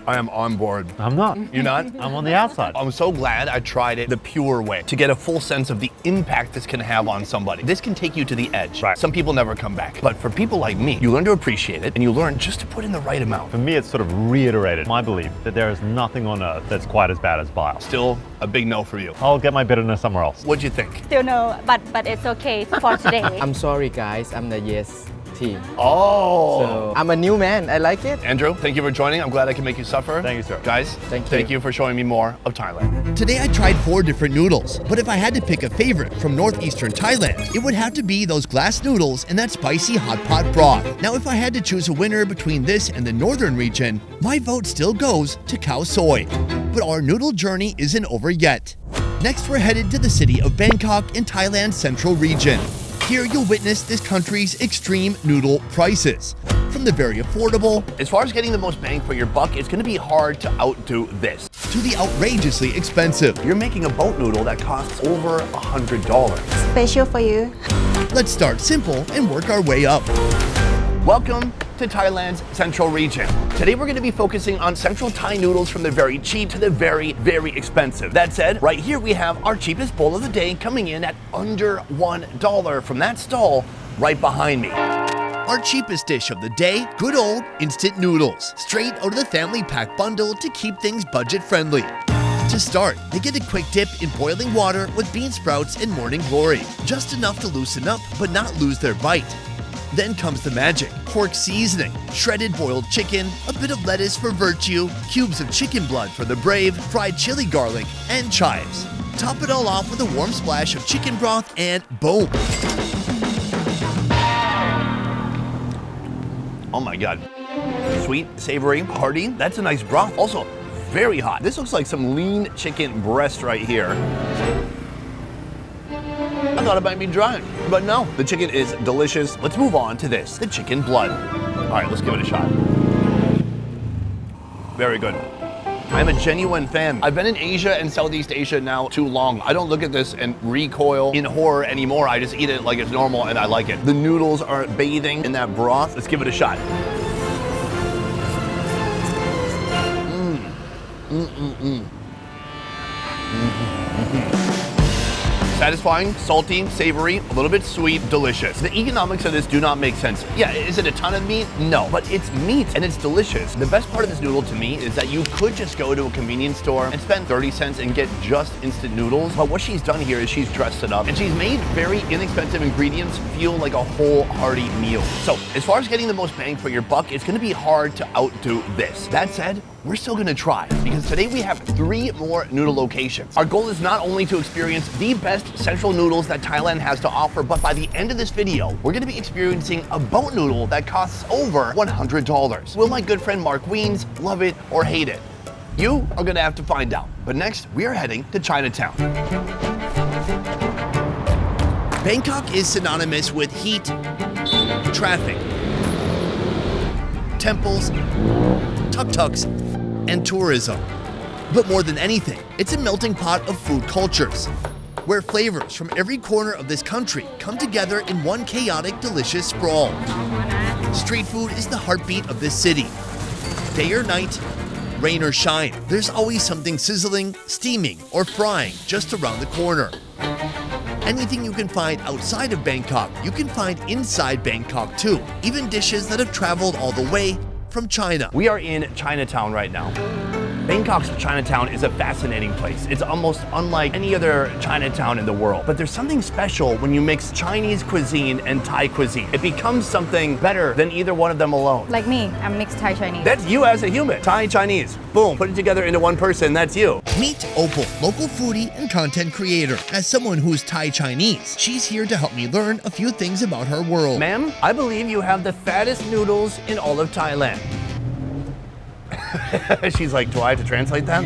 I am on board. I'm not. You're not? I'm on the outside. I'm so glad I tried it the pure way to get a full sense of the impact this can have on somebody. This can take you to the edge. Right. Some people never come back. But for people like me, you learn to appreciate it and you learn just to put in the right amount. For me, it's sort of reiterated my belief that there is nothing on earth that's quite as bad as bile. Still a big no for you. I'll get my bitterness somewhere else. What'd you think? Still no, but it's okay for today. I'm sorry, guys. I'm the yes team. Oh. So I'm a new man. I like it. Andrew, thank you for joining. I'm glad I can make you suffer. Thank you, sir. Guys, Thank you for showing me more of Thailand. Today I tried 4 different noodles, but if I had to pick a favorite from northeastern Thailand, it would have to be those glass noodles and that spicy hot pot broth. Now if I had to choose a winner between this and the northern region, my vote still goes to Khao Soi. But our noodle journey isn't over yet. Next we're headed to the city of Bangkok in Thailand's central region. Here you'll witness this country's extreme noodle prices. From the very affordable, As far as getting the most bang for your buck, it's gonna be hard to outdo this. to the outrageously expensive. You're making a boat noodle that costs over $100. Special for you. Let's start simple and work our way up. Welcome to Thailand's central region. Today we're gonna be focusing on central Thai noodles from the very cheap to the very, very expensive. That said, right here we have our cheapest bowl of the day coming in at under $1 from that stall right behind me. Our cheapest dish of the day, good old instant noodles. Straight out of the family pack bundle to keep things budget friendly. To start, they get a quick dip in boiling water with bean sprouts and morning glory. Just enough to loosen up but not lose their bite. Then comes the magic, pork seasoning, shredded boiled chicken, a bit of lettuce for virtue, cubes of chicken blood for the brave, fried chili garlic, and chives. Top it all off with a warm splash of chicken broth and boom! Oh my God. Sweet, savory, hearty. That's a nice broth. Also, very hot. This looks like some lean chicken breast right here. I thought it might be dry, but no, the chicken is delicious. Let's move on to this, the chicken blood. All right, let's give it a shot. Very good. I'm a genuine fan. I've been in Asia and Southeast Asia now too long. I don't look at this and recoil in horror anymore. I just eat it like it's normal and I like it. The noodles are bathing in that broth. Let's give it a shot. Satisfying, salty, savory, a little bit sweet, delicious. The economics of this do not make sense. Yeah, is it a ton of meat? No, but it's meat and it's delicious. The best part of this noodle to me is that you could just go to a convenience store and spend 30 cents and get just instant noodles. But what she's done here is she's dressed it up and she's made very inexpensive ingredients feel like a whole hearty meal. So as far as getting the most bang for your buck, it's gonna be hard to outdo this. That said, we're still gonna try because today we have 3 more noodle locations. Our goal is not only to experience the best central noodles that Thailand has to offer, but by the end of this video, we're gonna be experiencing a boat noodle that costs over $100. Will my good friend Mark Wiens love it or hate it? You are gonna have to find out. But next, we are heading to Chinatown. Bangkok is synonymous with heat, traffic, temples, tuk-tuks, and tourism. But more than anything, it's a melting pot of food cultures, where flavors from every corner of this country come together in one chaotic, delicious sprawl. Street food is the heartbeat of this city. Day or night, rain or shine, there's always something sizzling, steaming, or frying just around the corner. Anything you can find outside of Bangkok, you can find inside Bangkok too, even dishes that have traveled all the way from China. We are in Chinatown right now. Bangkok's Chinatown is a fascinating place. It's almost unlike any other Chinatown in the world. But there's something special when you mix Chinese cuisine and Thai cuisine. It becomes something better than either one of them alone. Like me, I'm mixed Thai Chinese. That's you as a human. Thai Chinese. Boom. Put it together into one person. That's you. Meet Opal, local foodie and content creator. As someone who's Thai Chinese, she's here to help me learn a few things about her world. Ma'am, I believe you have the fattest noodles in all of Thailand. She's like, do I have to translate that?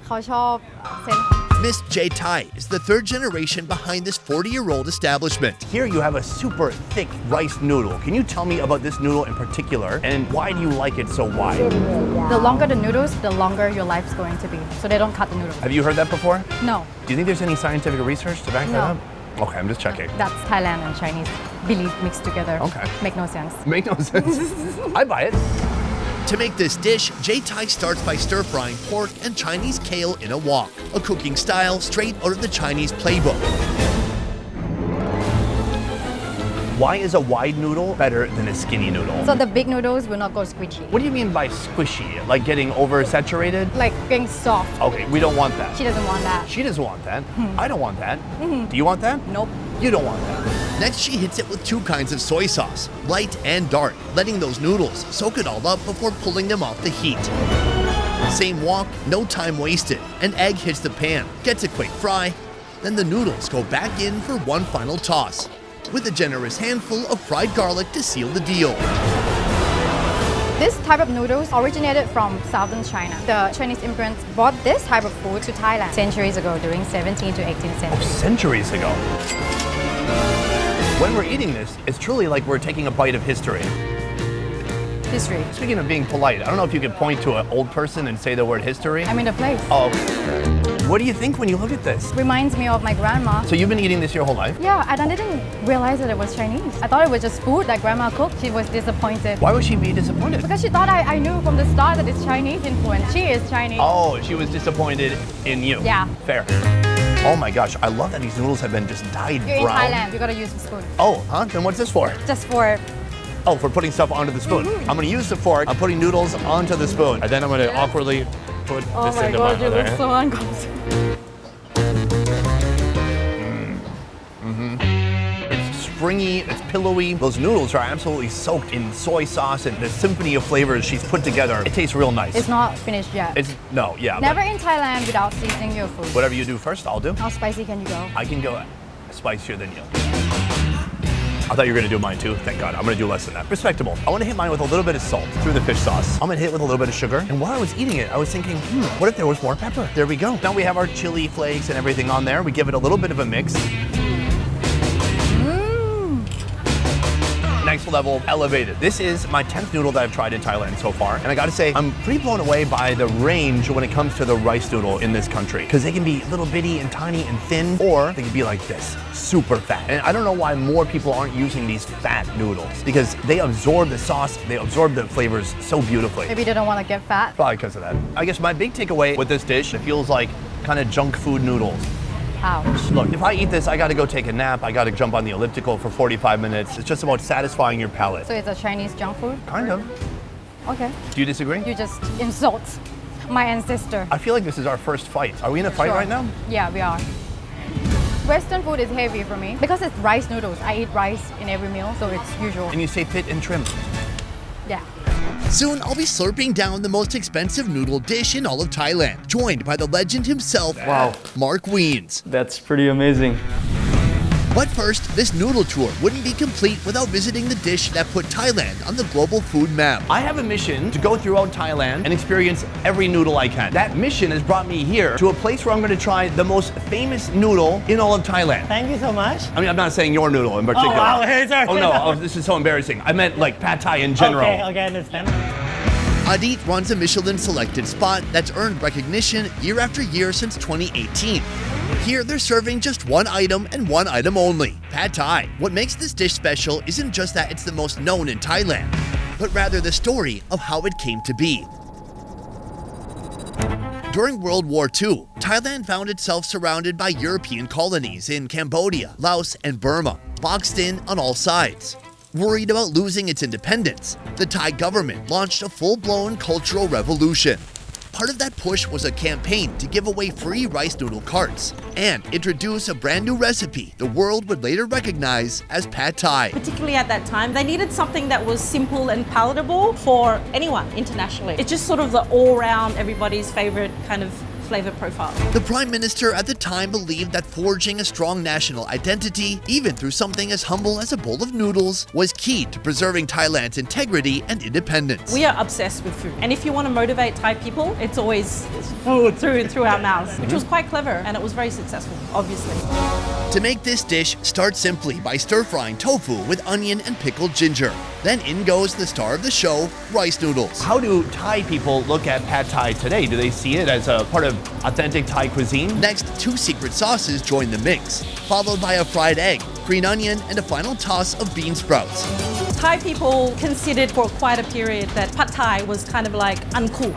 เขาชอบเส้น Miss J Thai is the third generation behind this 40-year-old establishment. Here you have a super thick rice noodle. Can you tell me about this noodle in particular and why do you like it so wide? The longer the noodles, the longer your life's going to be. So they don't cut the noodles. Have you heard that before? No. Do you think there's any scientific research to back that No. up? Okay, I'm just checking. That's Thailand and Chinese belief mixed together. Okay. Make no sense. Make no sense. I buy it. To make this dish, J Thai starts by stir-frying pork and Chinese kale in a wok, a cooking style straight out of the Chinese playbook. Why is a wide noodle better than a skinny noodle? So the big noodles will not go squishy. What do you mean by squishy? Like getting oversaturated? Like getting soft. Okay, we don't want that. She doesn't want that. She doesn't want that. I don't want that. Do you want that? Nope. You don't want that. Next, she hits it with 2 kinds of soy sauce, light and dark, letting those noodles soak it all up before pulling them off the heat. Same wok, no time wasted. An egg hits the pan, gets a quick fry, then the noodles go back in for one final toss, with a generous handful of fried garlic to seal the deal. This type of noodles originated from southern China. The Chinese immigrants brought this type of food to Thailand centuries ago during 17th to 18th century. Centuries ago. When we're eating this, it's truly like we're taking a bite of history. History. Speaking of being polite, I don't know if you could point to an old person and say the word history. I'm in the place. Oh, what do you think when you look at this? Reminds me of my grandma. So you've been eating this your whole life? Yeah, and I didn't realize that it was Chinese. I thought it was just food that grandma cooked. She was disappointed. Why would she be disappointed? Because she thought I knew from the start that it's Chinese influence. She is Chinese. Oh, she was disappointed in you. Yeah. Fair. Oh my gosh, I love that these noodles have been just dyed You're brown. in Thailand, you gotta use the spoon. Oh, huh? Then what's this for? Just for... Oh, for putting stuff onto the spoon. I'm gonna use the fork, I'm putting noodles onto the spoon, and then I'm gonna awkwardly put this into my other hand. so uncomfortable. It's springy, it's pillowy. Those noodles are absolutely soaked in soy sauce and the symphony of flavors she's put together. It tastes real nice. It's not finished yet. No, yeah. Never in Thailand without seasoning your food. Whatever you do first, I'll do. How spicy can you go? I can go spicier than you. I thought you were gonna do mine too. Thank God. I'm gonna do less than that. Respectable. I wanna hit mine with a little bit of salt through the fish sauce. I'm gonna hit it with a little bit of sugar. And while I was eating it, I was thinking, what if there was more pepper? There we go. Now we have our chili flakes and everything on there. We give it a little bit of a mix. Next level, elevated. This is my 10th noodle that I've tried in Thailand so far. And I gotta say, I'm pretty blown away by the range when it comes to the rice noodle in this country. Because they can be little bitty and tiny and thin, or they can be like this, super fat. And I don't know why more people aren't using these fat noodles, because they absorb the sauce, they absorb the flavors so beautifully. Maybe they don't want to get fat. Probably because of that. I guess my big takeaway with this dish, it feels like kind of junk food noodles. Ouch. Look, if I eat this, I gotta go take a nap, I gotta jump on the elliptical for 45 minutes. It's just about satisfying your palate. So it's a Chinese junk food? Kind of. Okay. Do you disagree? You just insult my ancestor. I feel like this is our first fight. Are we in a fight Sure. right now? Yeah, we are. Western food is heavy for me. Because it's rice noodles, I eat rice in every meal, so it's usual. And you say fit and trim. Yeah. Soon, I'll be slurping down the most expensive noodle dish in all of Thailand, joined by the legend himself, Wow. Mark Wiens. That's pretty amazing. But first, this noodle tour wouldn't be complete without visiting the dish that put Thailand on the global food map. I have a mission to go throughout Thailand and experience every noodle I can. That mission has brought me here to a place where I'm going to try the most famous noodle in all of Thailand. Thank you so much. I mean, I'm not saying your noodle in particular. wow. Hey, sorry. Oh no, this is so embarrassing. I meant like pad thai in general. Okay, I understand. Adit runs a Michelin-selected spot that's earned recognition year after year since 2018. Here, they're serving just one item and one item only, pad thai. What makes this dish special isn't just that it's the most known in Thailand, but rather the story of how it came to be. During World War II, Thailand found itself surrounded by European colonies in Cambodia, Laos, and Burma, boxed in on all sides. Worried about losing its independence, the Thai government launched a full-blown cultural revolution. Part of that push was a campaign to give away free rice noodle carts and introduce a brand new recipe the world would later recognize as pad thai. Particularly at that time, they needed something that was simple and palatable for anyone internationally. It's just sort of the all-round, everybody's favorite kind of flavor profile. The Prime Minister at the time believed that forging a strong national identity, even through something as humble as a bowl of noodles, was key to preserving Thailand's integrity and independence. We are obsessed with food. And if you want to motivate Thai people, it's always food through our mouths, which was quite clever and it was very successful, obviously. To make this dish, start simply by stir-frying tofu with onion and pickled ginger. Then in goes the star of the show, rice noodles. How do Thai people look at pad thai today? Do they see it as a part of authentic Thai cuisine? Next, 2 secret sauces join the mix, followed by a fried egg, green onion, and a final toss of bean sprouts. Thai people considered for quite a period that pad thai was kind of like uncool.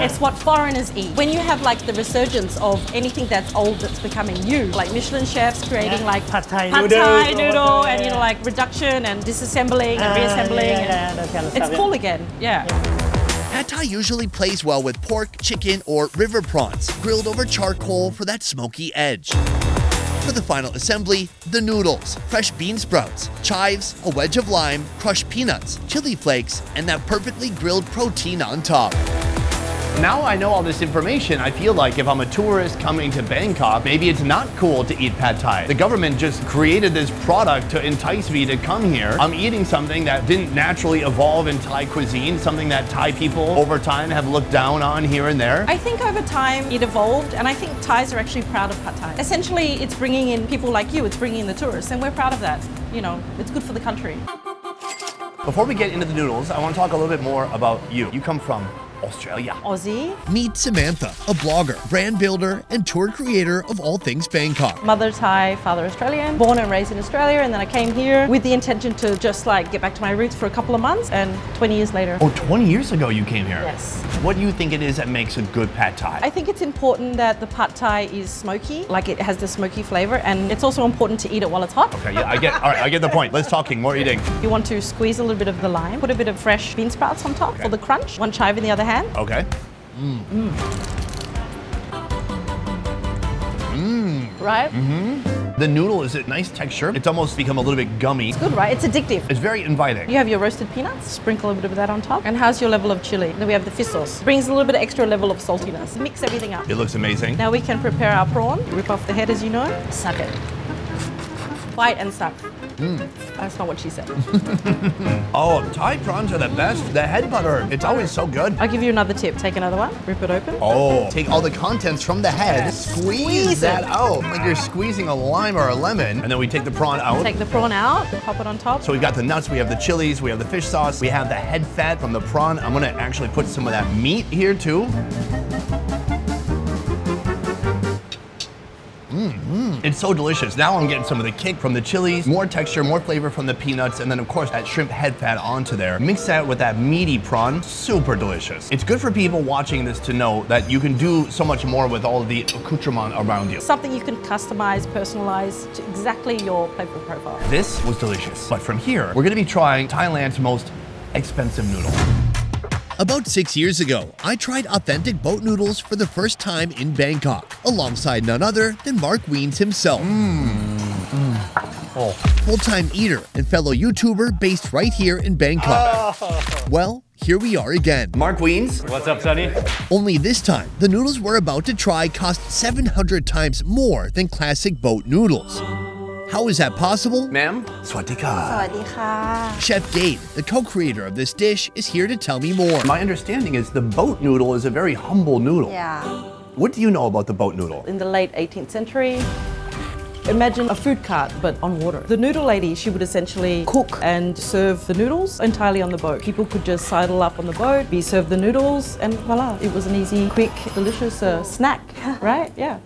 It's what foreigners eat. When you have like the resurgence of anything that's old that's becoming new, like Michelin chefs creating like Pad Thai noodle and you know like reduction and disassembling and reassembling. that kind of stuff, It's cool again, yeah. Pad thai usually plays well with pork, chicken, or river prawns, grilled over charcoal for that smoky edge. For the final assembly, the noodles, fresh bean sprouts, chives, a wedge of lime, crushed peanuts, chili flakes, and that perfectly grilled protein on top. Now I know all this information, I feel like if I'm a tourist coming to Bangkok, maybe it's not cool to eat pad thai. The government just created this product to entice me to come here. I'm eating something that didn't naturally evolve in Thai cuisine, something that Thai people over time have looked down on here and there. I think over time it evolved, and I think Thais are actually proud of pad thai. Essentially, it's bringing in people like you, it's bringing in the tourists, and we're proud of that. You know, it's good for the country. Before we get into the noodles, I want to talk a little bit more about you. You come from Australia. Aussie. Meet Samantha, a blogger, brand builder, and tour creator of all things Bangkok. Mother Thai, father Australian. Born and raised in Australia, and then I came here with the intention to just like get back to my roots for a couple of months, and 20 years later. Oh, 20 years ago you came here? Yes. What do you think it is that makes a good pad thai? I think it's important that the pad thai is smoky, like it has the smoky flavor, and it's also important to eat it while it's hot. Okay, yeah, I get the point. Let's talking, more eating. You want to squeeze a little bit of the lime, put a bit of fresh bean sprouts on top for the crunch, one chive in the other hand. Okay. Right? The noodle is a nice texture. It's almost become a little bit gummy. It's good, right? It's addictive. It's very inviting. You have your roasted peanuts, sprinkle a bit of that on top. And how's your level of chili? Then we have the fish sauce. Brings a little bit of extra level of saltiness. Mix everything up. It looks amazing. Now we can prepare our prawn. Rip off the head, as you know. Suck it. Bite and suck. That's not what she said. Oh, Thai prawns are the best. The head butter, it's always so good. I'll give you another tip. Take another one, rip it open. Oh, take all the contents from the head, squeeze that out like you're squeezing a lime or a lemon, and then we take the prawn out. Take the prawn out, pop it on top. So we got the nuts, we have the chilies, we have the fish sauce, we have the head fat from the prawn. I'm gonna actually put some of that meat here too. It's so delicious. Now I'm getting some of the kick from the chilies, more texture, more flavor from the peanuts, and then of course that shrimp head fat onto there. Mix that with that meaty prawn, super delicious. It's good for people watching this to know that you can do so much more with all of the accoutrement around you. Something you can customize, personalize to exactly your flavor profile. This was delicious. But from here, we're gonna be trying Thailand's most expensive noodle. About 6 years ago, I tried authentic boat noodles for the first time in Bangkok, alongside none other than Mark Wiens himself. Full-time eater and fellow YouTuber based right here in Bangkok. Well, here we are again. Mark Wiens. What's up, Sonny? Only this time, the noodles we're about to try cost 700 times more than classic boat noodles. How is that possible? Ma'am, sawasdee ka. สวัสดีค่ะ Chef Dave, the co-creator of this dish, is here to tell me more. My understanding is the boat noodle is a very humble noodle. Yeah. What do you know about the boat noodle? In the late 18th century, imagine a food cart but on water. The noodle lady, she would essentially cook and serve the noodles entirely on the boat. People could just sidle up on the boat, be served the noodles, and voila, it was an easy, quick, delicious snack, right? Yeah.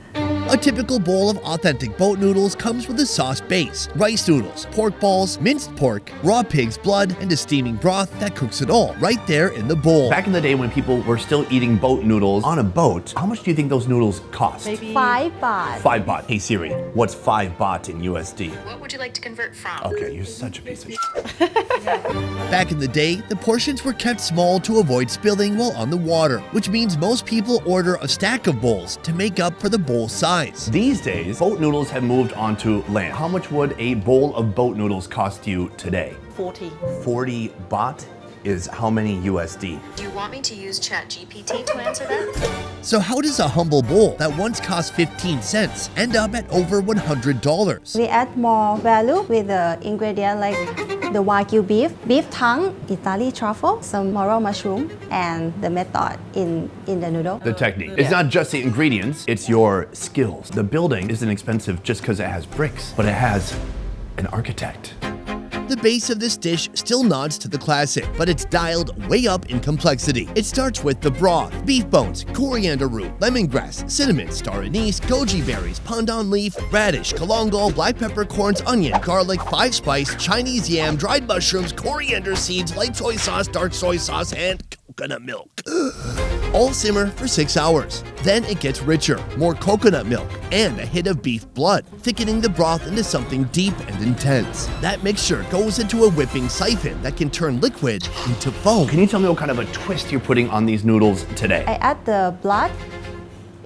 A typical bowl of authentic boat noodles comes with a sauce base, rice noodles, pork balls, minced pork, raw pig's blood, and a steaming broth that cooks it all right there in the bowl. Back in the day when people were still eating boat noodles on a boat, how much do you think those noodles cost? Maybe 5 บาท 5 baht. Hey Siri, what's 5 baht in USD? What would you like to convert from? Okay, you're such a piece of Back in the day, the portions were kept small to avoid spilling while on the water, which means most people order a stack of bowls to make up for the bowl size. These days, boat noodles have moved onto land. How much would a bowl of boat noodles cost you today? 40. 40 baht is how many USD? Do you want me to use ChatGPT to answer that? So how does a humble bowl that once cost 15 cents end up at over $100? We add more value with the ingredient like the Wagyu beef tongue, Italy truffle, some morel mushroom, and the method in the noodle. The technique. It's not just the ingredients, it's your skills. The building isn't expensive just because it has bricks, but it has an architect. The base of this dish still nods to the classic, but it's dialed way up in complexity. It starts with the broth, beef bones, coriander root, lemongrass, cinnamon, star anise, goji berries, pandan leaf, radish, galangal, black peppercorns, onion, garlic, 5-spice, Chinese yam, dried mushrooms, coriander seeds, light soy sauce, dark soy sauce, and coconut milk. All simmer for 6 hours. Then it gets richer, more coconut milk, and a hit of beef blood, thickening the broth into something deep and intense. That mixture goes into a whipping siphon that can turn liquid into foam. Can you tell me what kind of a twist you're putting on these noodles today? I add the blood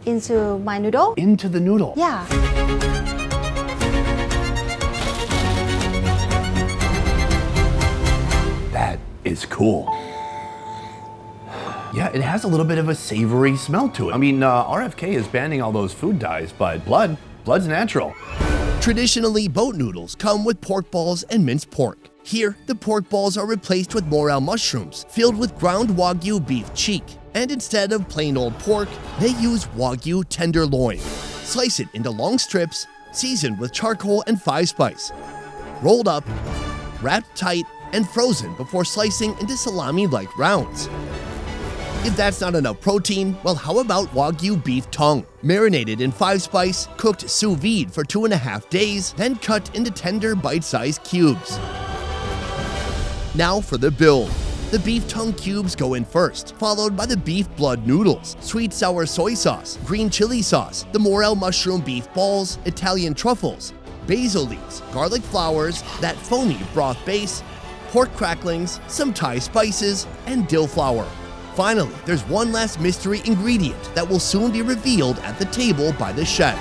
into my noodle. Into the noodle? Yeah. That is cool. Yeah, it has a little bit of a savory smell to it. I mean, RFK is banning all those food dyes, but blood's natural. Traditionally, boat noodles come with pork balls and minced pork. Here, the pork balls are replaced with morel mushrooms filled with ground Wagyu beef cheek. And instead of plain old pork, they use Wagyu tenderloin. Slice it into long strips, seasoned with charcoal and 5-spice. Rolled up, wrapped tight, and frozen before slicing into salami-like rounds. If that's not enough protein, well, how about Wagyu beef tongue? Marinated in 5-spice, cooked sous vide for 2.5 days, then cut into tender bite-sized cubes. Now for the build. The beef tongue cubes go in first, followed by the beef blood noodles, sweet sour soy sauce, green chili sauce, the morel mushroom beef balls, Italian truffles, basil leaves, garlic flowers, that foamy broth base, pork cracklings, some Thai spices, and dill flour. Finally, there's one last mystery ingredient that will soon be revealed at the table by the chef.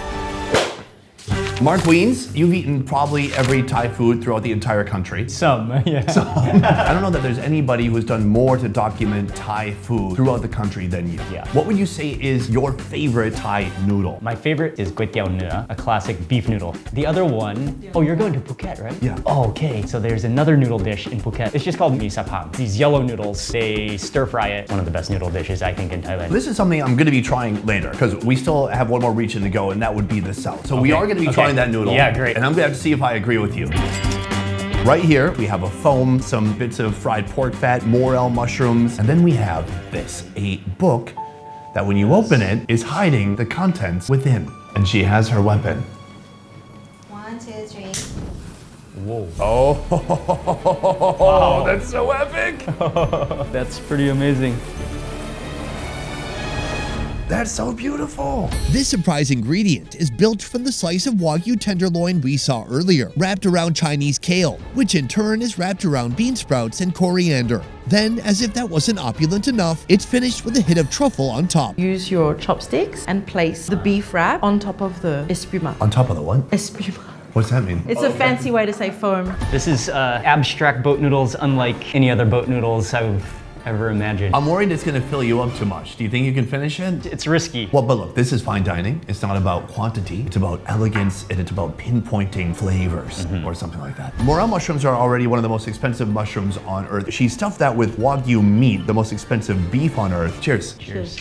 Mark Wiens, you've eaten probably every Thai food throughout the entire country. Some, yeah. I don't know that there's anybody who's done more to document Thai food throughout the country than you. Yeah. What would you say is your favorite Thai noodle? My favorite is Kway Teow Nua, a classic beef noodle. The other one, oh, you're going to Phuket, right? Yeah. Oh, okay, so there's another noodle dish in Phuket. It's just called mee sapam. These yellow noodles, they stir fry it. One of the best noodle dishes, I think, in Thailand. This is something I'm going to be trying later because we still have one more region to go, and that would be the south. So we are going to be trying that noodle. Yeah, great. And I'm going to have to see if I agree with you. Right here, we have a foam, some bits of fried pork fat, morel mushrooms, and then we have this, a book that when you open it is hiding the contents within. And she has her weapon. 1, 2, 3. Whoa. Oh, Wow. That's so epic. That's pretty amazing. That's so beautiful. This surprise ingredient is built from the slice of Wagyu tenderloin we saw earlier, wrapped around Chinese kale, which in turn is wrapped around bean sprouts and coriander. Then, as if that wasn't opulent enough, it's finished with a hit of truffle on top. Use your chopsticks and place the beef wrap on top of the espuma. On top of the what? Espuma. What's that mean? It's a fancy way to say foam. This is abstract boat noodles, unlike any other boat noodles I've ever imagined. I'm worried it's going to fill you up too much. Do you think you can finish it? It's risky. Well, but look, this is fine dining. It's not about quantity. It's about elegance, and it's about pinpointing flavors or something like that. Morel mushrooms are already one of the most expensive mushrooms on earth. She stuffed that with Wagyu meat, the most expensive beef on earth. Cheers. Cheers.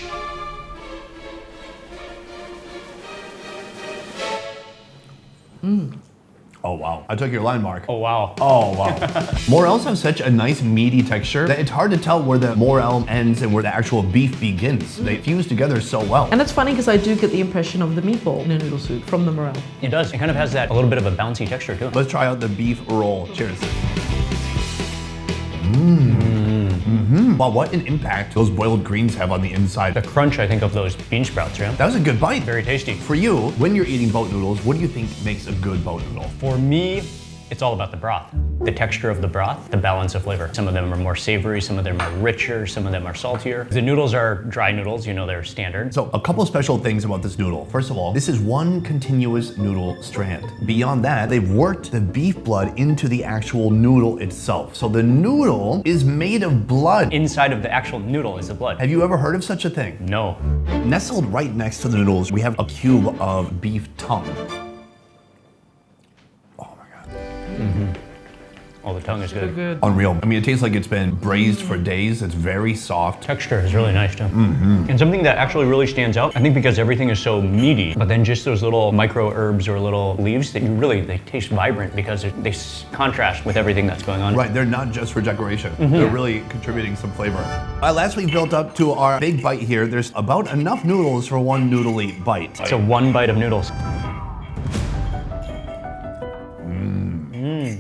Oh, wow. I took your line, Mark. Oh, wow. Oh, wow. Morels have such a nice meaty texture that it's hard to tell where the morel ends and where the actual beef begins. They fuse together so well. And it's funny because I do get the impression of the meatball in a noodle soup from the morel. It does. It kind of has that a little bit of a bouncy texture too. Let's try out the beef roll. Cheers. Wow, what an impact those boiled greens have on the inside. The crunch, I think, of those bean sprouts, yeah? That was a good bite. Very tasty. For you, when you're eating boat noodles, what do you think makes a good boat noodle? For me, it's all about the broth. The texture of the broth, the balance of flavor. Some of them are more savory, some of them are richer, some of them are saltier. The noodles are dry noodles, you know they're standard. So a couple special things about this noodle. First of all, this is one continuous noodle strand. Beyond that, they've worked the beef blood into the actual noodle itself. So the noodle is made of blood. Inside of the actual noodle is the blood. Have you ever heard of such a thing? No. Nestled right next to the noodles, we have a cube of beef tongue. Oh, the tongue is good. Unreal. I mean, it tastes like it's been braised for days. It's very soft. Texture is really nice too. And something that actually really stands out, I think because everything is so meaty, but then just those little micro herbs or little leaves that they taste vibrant because they contrast with everything that's going on. Right, they're not just for decoration. They're really contributing some flavor. Last we built up to our big bite here. There's about enough noodles for one noodly bite. So one bite of noodles.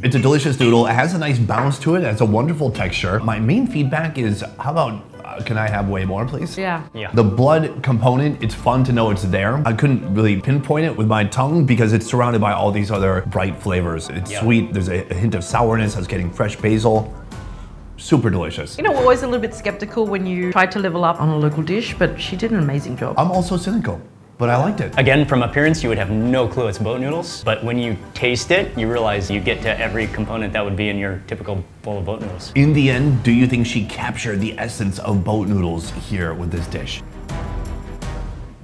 It's a delicious noodle. It has a nice bounce to it. It has a wonderful texture. My main feedback is, how about, can I have way more, please? Yeah. The blood component, it's fun to know it's there. I couldn't really pinpoint it with my tongue because it's surrounded by all these other bright flavors. It's sweet. There's a hint of sourness. I was getting fresh basil. Super delicious. You know, we're always a little bit skeptical when you try to level up on a local dish, but she did an amazing job. I'm also cynical, but I liked it. Again, from appearance, you would have no clue it's boat noodles, but when you taste it, you realize you get to every component that would be in your typical bowl of boat noodles. In the end, do you think she captured the essence of boat noodles here with this dish?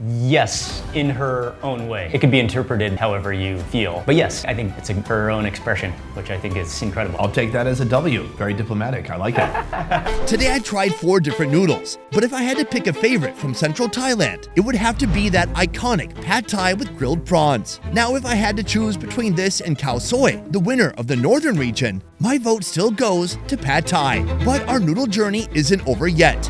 Yes, in her own way. It could be interpreted however you feel. But yes, I think it's her own expression, which I think is incredible. I'll take that as a W. Very diplomatic. I like it. Today I tried 4 different noodles, but if I had to pick a favorite from central Thailand, it would have to be that iconic pad thai with grilled prawns. Now if I had to choose between this and khao soi, the winner of the northern region, my vote still goes to pad thai. But our noodle journey isn't over yet.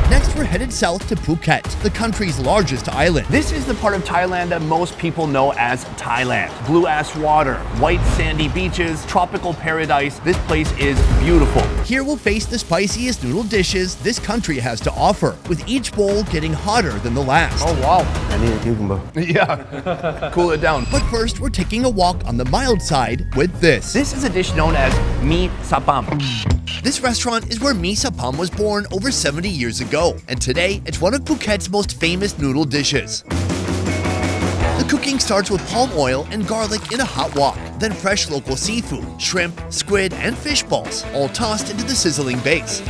Next, we're headed south to Phuket, the country's largest island. This is the part of Thailand that most people know as Thailand. Blue-ass water, white sandy beaches, tropical paradise. This place is beautiful. Here we'll face the spiciest noodle dishes this country has to offer, with each bowl getting hotter than the last. Oh, wow. I need a cucumber. Yeah, cool it down. But first, we're taking a walk on the mild side with this. This is a dish known as mee sapam. This restaurant is where mee sapam was born over 70 years ago, and today it's one of Phuket's most famous noodle dishes. The Cooking starts with palm oil and garlic in a hot wok, then fresh local seafood, shrimp, squid, and fish balls, all tossed into the sizzling base.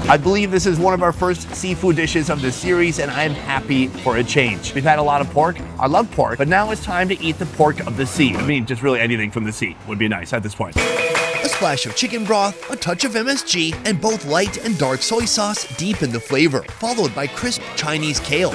I believe this is one of our first seafood dishes of this series, and I am happy for a change. We've had a lot of pork. I love pork, but now it's time to eat the pork of the sea. I mean, just really anything from the sea would be nice at this point. A splash of chicken broth, a touch of MSG, and both light and dark soy sauce deepen the flavor, followed by crisp Chinese kale.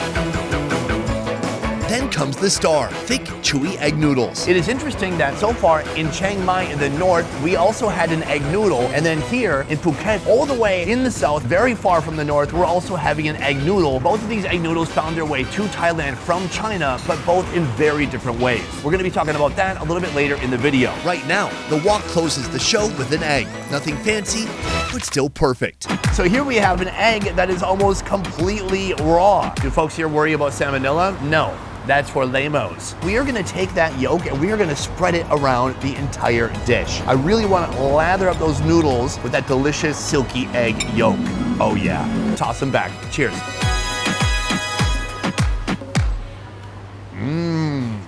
Then comes the star, thick, chewy egg noodles. It is interesting that so far in Chiang Mai in the north, we also had an egg noodle. And then here in Phuket, all the way in the south, very far from the north, we're also having an egg noodle. Both of these egg noodles found their way to Thailand from China, but both in very different ways. We're gonna be talking about that a little bit later in the video. Right now, the wok closes the show with an egg. Nothing fancy, but still perfect. So here we have an egg that is almost completely raw. Do folks here worry about salmonella? No. That's for lamos. We are gonna take that yolk and we are gonna spread it around the entire dish. I really wanna lather up those noodles with that delicious silky egg yolk. Oh yeah. Toss them back. Cheers.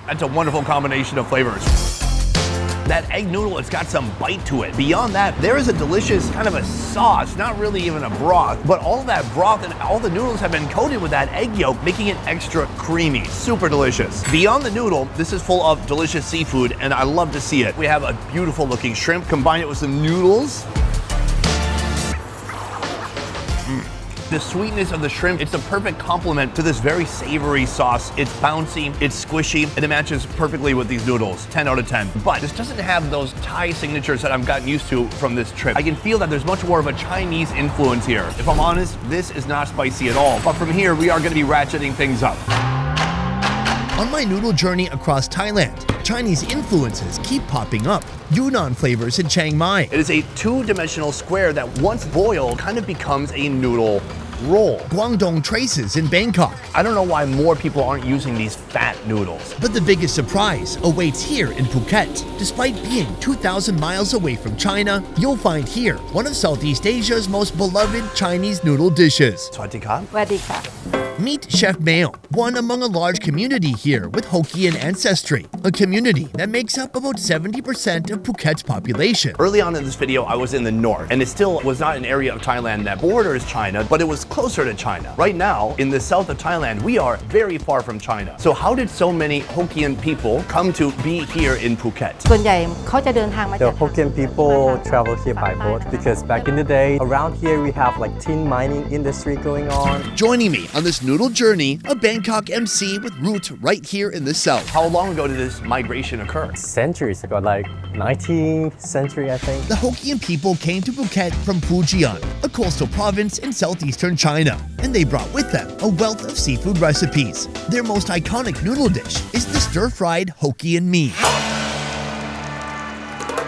That's a wonderful combination of flavors. That egg noodle, it's got some bite to it. Beyond that, there is a delicious kind of a sauce, not really even a broth, but all that broth and all the noodles have been coated with that egg yolk, making it extra creamy. Super delicious. Beyond the noodle, this is full of delicious seafood, and I love to see it. We have a beautiful looking shrimp, combine it with some noodles. The sweetness of the shrimp, it's a perfect complement to this very savory sauce. It's bouncy, it's squishy, and it matches perfectly with these noodles. 10 out of 10. But this doesn't have those Thai signatures that I've gotten used to from this trip. I can feel that there's much more of a Chinese influence here. If I'm honest, this is not spicy at all. But from here, we are gonna be ratcheting things up. On my noodle journey across Thailand, Chinese influences keep popping up. Yunnan flavors in Chiang Mai. It is a two-dimensional square that once boiled kind of becomes a noodle roll. Guangdong traces in Bangkok. I don't know why more people aren't using these fat noodles. But the biggest surprise awaits here in Phuket. Despite being 2,000 miles away from China, you'll find here one of Southeast Asia's most beloved Chinese noodle dishes. Swatika? Meet Chef Mayo, one among a large community here with Hokkien ancestry, a community that makes up about 70% of Phuket's population. Early on in this video, I was in the north, and it still was not an area of Thailand that borders China, but it was closer to China. Right now, in the south of Thailand, we are very far from China. So how did so many Hokkien people come to be here in Phuket? The Hokkien people travel here by boat because back in the day, around here we have like tin mining industry going on. Joining me on this noodle journey, a Bangkok MC with roots right here in the south. How long ago did this migration occur? Centuries ago, like 19th century, I think. The Hokkien people came to Phuket from Fujian, a coastal province in southeastern China, and they brought with them a wealth of seafood recipes. Their most iconic noodle dish is the stir-fried Hokkien mee.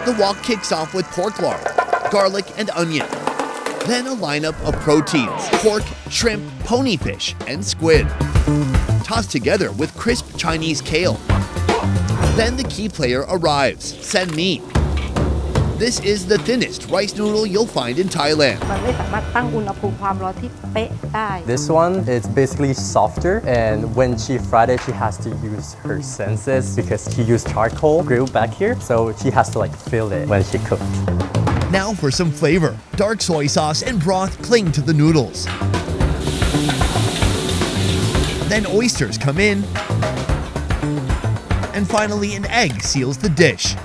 The wok kicks off with pork lard, garlic, and onion. Then a lineup of proteins, pork, shrimp, ponyfish, and squid. Tossed together with crisp Chinese kale. Then the key player arrives, sen mee. This is the thinnest rice noodle you'll find in Thailand. This one is basically softer, and when she fried it, she has to use her senses because she used charcoal grilled back here, so she has to like feel it when she cooked. Now for some flavor. Dark soy sauce and broth cling to the noodles. Then oysters come in. And finally, an egg seals the dish.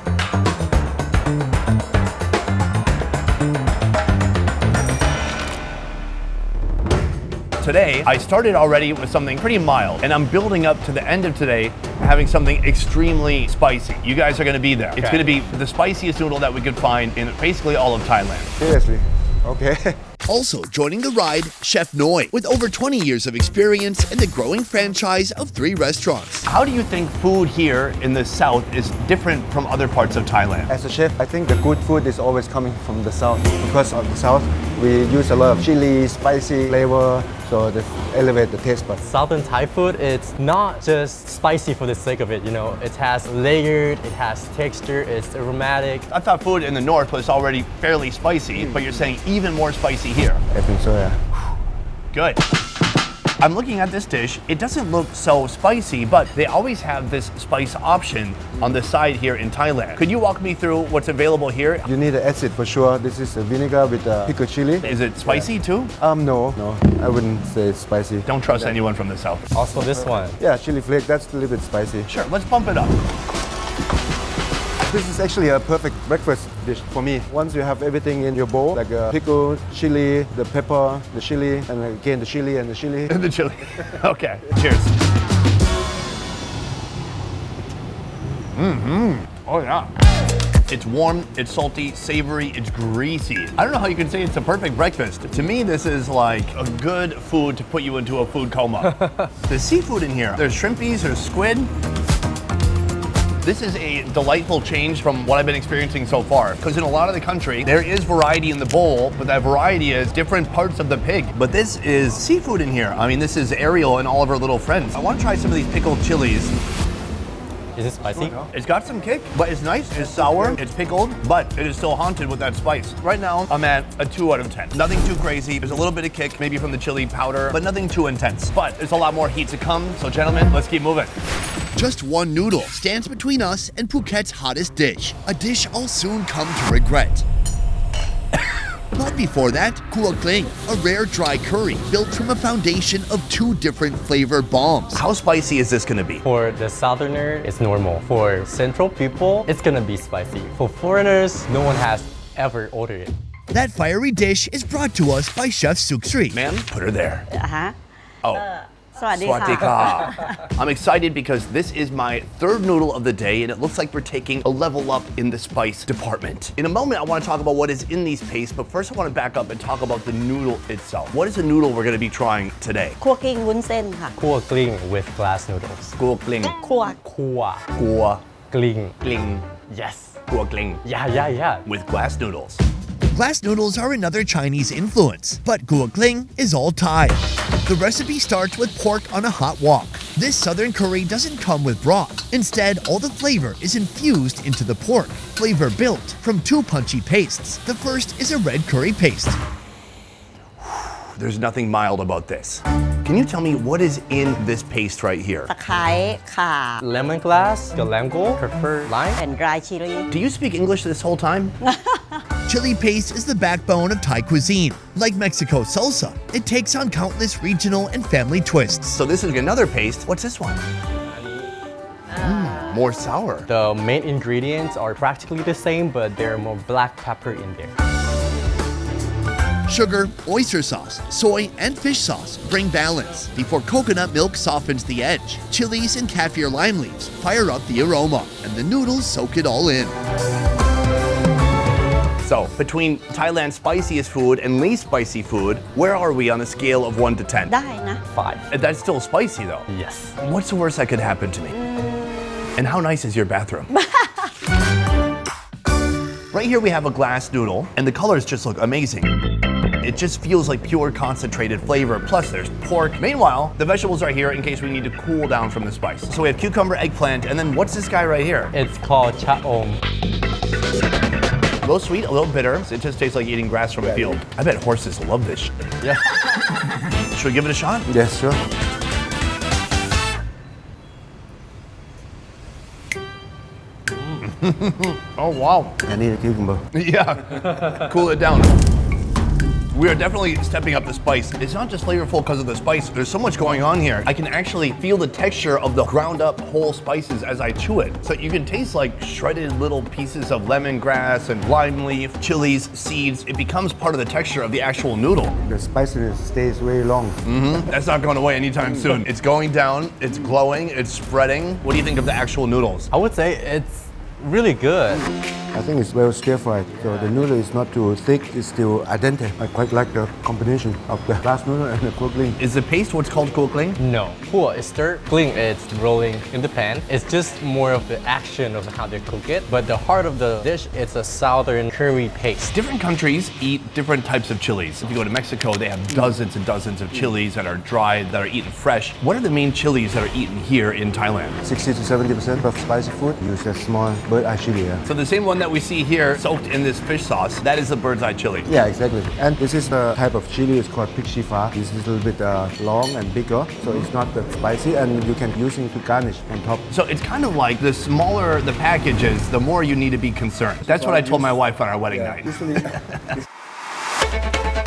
Today, I started already with something pretty mild, and I'm building up to the end of today having something extremely spicy. You guys are gonna be there. Okay. It's gonna be the spiciest noodle that we could find in basically all of Thailand. Seriously? Okay. Also joining the ride, Chef Noi, with over 20 years of experience and a growing franchise of 3 restaurants. How do you think food here in the south is different from other parts of Thailand? As a chef, I think the good food is always coming from the south. Because of the south, we use a lot of chili, spicy flavor, so to elevate the taste buds. Southern Thai food, it's not just spicy for the sake of it, you know. It has layered, it has texture, it's aromatic. I thought food in the north was already fairly spicy, but you're saying even more spicy here. I think so, yeah. Good. I'm looking at this dish. It doesn't look so spicy, but they always have this spice option on the side here in Thailand. Could you walk me through what's available here? You need an acid for sure. This is a vinegar with pickled chili. Is it spicy too? No, I wouldn't say it's spicy. Don't trust anyone from the south. Also this one. Yeah, chili flake, that's a little bit spicy. Sure, let's bump it up. This is actually a perfect breakfast dish for me. Once you have everything in your bowl, like pickle, chili, the pepper, the chili, and again the chili and the chili. And the chili. Okay, cheers. Oh yeah. It's warm, it's salty, savory, it's greasy. I don't know how you can say it's a perfect breakfast. To me, this is like a good food to put you into a food coma. There's seafood in here. There's shrimpies, there's squid. This is a delightful change from what I've been experiencing so far. Because in a lot of the country, there is variety in the bowl, but that variety is different parts of the pig. But this is seafood in here. I mean, this is Ariel and all of her little friends. I want to try some of these pickled chilies. Is it spicy? It's got some kick, but it's nice, it's sour, it's pickled, but it is still haunted with that spice. Right now, I'm at a 2 out of 10. Nothing too crazy. There's a little bit of kick, maybe from the chili powder, but nothing too intense. But there's a lot more heat to come, so gentlemen, let's keep moving. Just one noodle stands between us and Phuket's hottest dish, a dish I'll soon come to regret. But before that, Kua Kling, a rare dry curry built from a foundation of 2 different flavor bombs. How spicy is this gonna be? For the southerner, it's normal. For central people, it's gonna be spicy. For foreigners, no one has ever ordered it. That fiery dish is brought to us by Chef Suksri. Ma'am, put her there. Oh. สวัสดีค่ะ Swatika. I'm excited because this is my 3rd noodle of the day and it looks like we're taking a level up in the spice department. In a moment, I want to talk about what is in these pastes, but first I want to back up and talk about the noodle itself. What is the noodle we're going to be trying today? คั่วกลิ้งวุ้นเส้นค่ะ Kua Kling with glass noodles. Kua Kling. คั่ว Kua Kua Kling. Kling. Yes. Kua Kling. Yeah. With glass noodles. Glass noodles are another Chinese influence, but Kua Kling is all Thai. The recipe starts with pork on a hot wok. This southern curry doesn't come with broth. Instead, all the flavor is infused into the pork, flavor built from 2 punchy pastes. The first is a red curry paste. There's nothing mild about this. Can you tell me what is in this paste right here? ตะไคร้ข่า Lemongrass, galangal, prefer lime. and dry chili Do you speak English this whole time? Chili paste is the backbone of Thai cuisine. Like Mexico's salsa, it takes on countless regional and family twists. So this is another paste. What's this one? More sour. The main ingredients are practically the same, but there are more black pepper in there. Sugar, oyster sauce, soy, and fish sauce bring balance before coconut milk softens the edge. Chilies and kaffir lime leaves fire up the aroma, and the noodles soak it all in. So, between Thailand's spiciest food and least spicy food, where are we on a scale of 1 to 10? ได้นะ 5. That's still spicy though. Yes. What's the worst that could happen to me? And how nice is your bathroom? Right here we have a glass noodle, and the colors just look amazing. It just feels like pure concentrated flavor, plus there's pork. Meanwhile, the vegetables are here in case we need to cool down from the spice. So we have cucumber, eggplant, and then what's this guy right here? It's called chaom. A little sweet, a little bitter. It just tastes like eating grass from a field. I bet horses love this shit. Yeah. Should we give it a shot? Yes, sure. Oh, wow. I need a cucumber. Yeah, cool it down. We are definitely stepping up the spice. It's not just flavorful because of the spice. There's so much going on here. I can actually feel the texture of the ground up whole spices as I chew it. So you can taste like shredded little pieces of lemongrass and lime leaf, chilies, seeds. It becomes part of the texture of the actual noodle. The spiciness stays very long. That's not going away anytime soon. It's going down, it's glowing, it's spreading. What do you think of the actual noodles? I would say it's really good. I think it's well stir fried, so the noodle is not too thick, it's still al dente. I quite like the combination of the glass noodle and the Kua Kling. Is the paste what's called Kua Kling? No. Kua is stir. Kling, it's rolling in the pan. It's just more of the action of how they cook it. But the heart of the dish, it's a southern curry paste. Different countries eat different types of chilies. If you go to Mexico, they have dozens and dozens of chilies that are dried, that are eaten fresh. What are the main chilies that are eaten here in Thailand? 60 to 70% of spicy food use a small bird eye chili. So the same one that we see here soaked in this fish sauce, that is the bird's eye chili. Yeah, exactly. And this is the type of chili, it's called pig shifa. This is a little bit long and bigger, so it's not that spicy, and you can use it to garnish on top. So it's kind of like the smaller the package is, the more you need to be concerned. That's what I told my wife on our wedding night.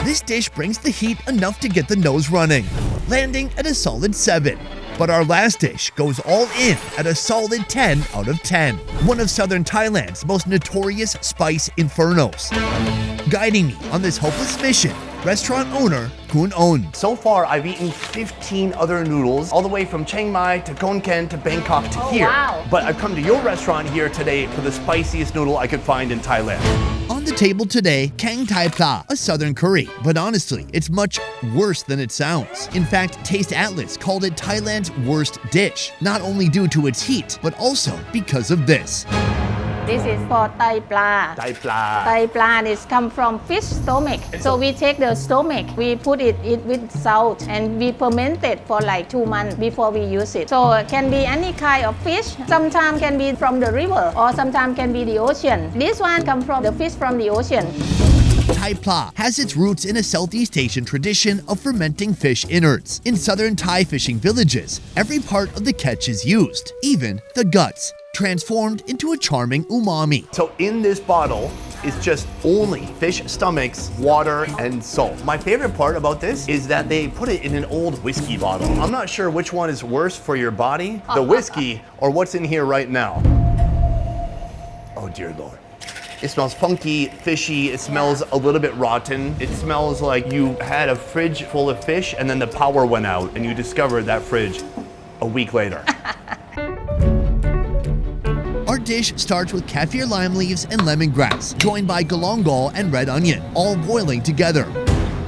This dish brings the heat enough to get the nose running, landing at a solid 7. But our last dish goes all in at a solid 10 out of 10. One of southern Thailand's most notorious spice infernos. Guiding me on this hopeless mission, restaurant owner Kun On. So far, I've eaten 15 other noodles, all the way from Chiang Mai to Khon Kaen to Bangkok to here. Wow. But I've come to your restaurant here today for the spiciest noodle I could find in Thailand. On the table today, Kang Thai Pla, a southern curry. But honestly, it's much worse than it sounds. In fact, Taste Atlas called it Thailand's worst dish, not only due to its heat, but also because of this. This is for Thai pla. Thai pla. Thai pla is come from fish stomach. So we take the stomach, we put it with salt, and we ferment it for like 2 months before we use it. So it can be any kind of fish. Sometimes can be from the river, or sometimes can be the ocean. This one come from the fish from the ocean. Thai Pla has its roots in a Southeast Asian tradition of fermenting fish innards. In southern Thai fishing villages, every part of the catch is used, even the guts, transformed into a charming umami. So in this bottle is just only fish stomachs, water, and salt. My favorite part about this is that they put it in an old whiskey bottle. I'm not sure which one is worse for your body, the whiskey, or what's in here right now. Oh dear Lord. It smells funky, fishy, it smells a little bit rotten. It smells like you had a fridge full of fish and then the power went out and you discovered that fridge a week later. Our dish starts with kaffir lime leaves and lemongrass, joined by galangal and red onion, all boiling together.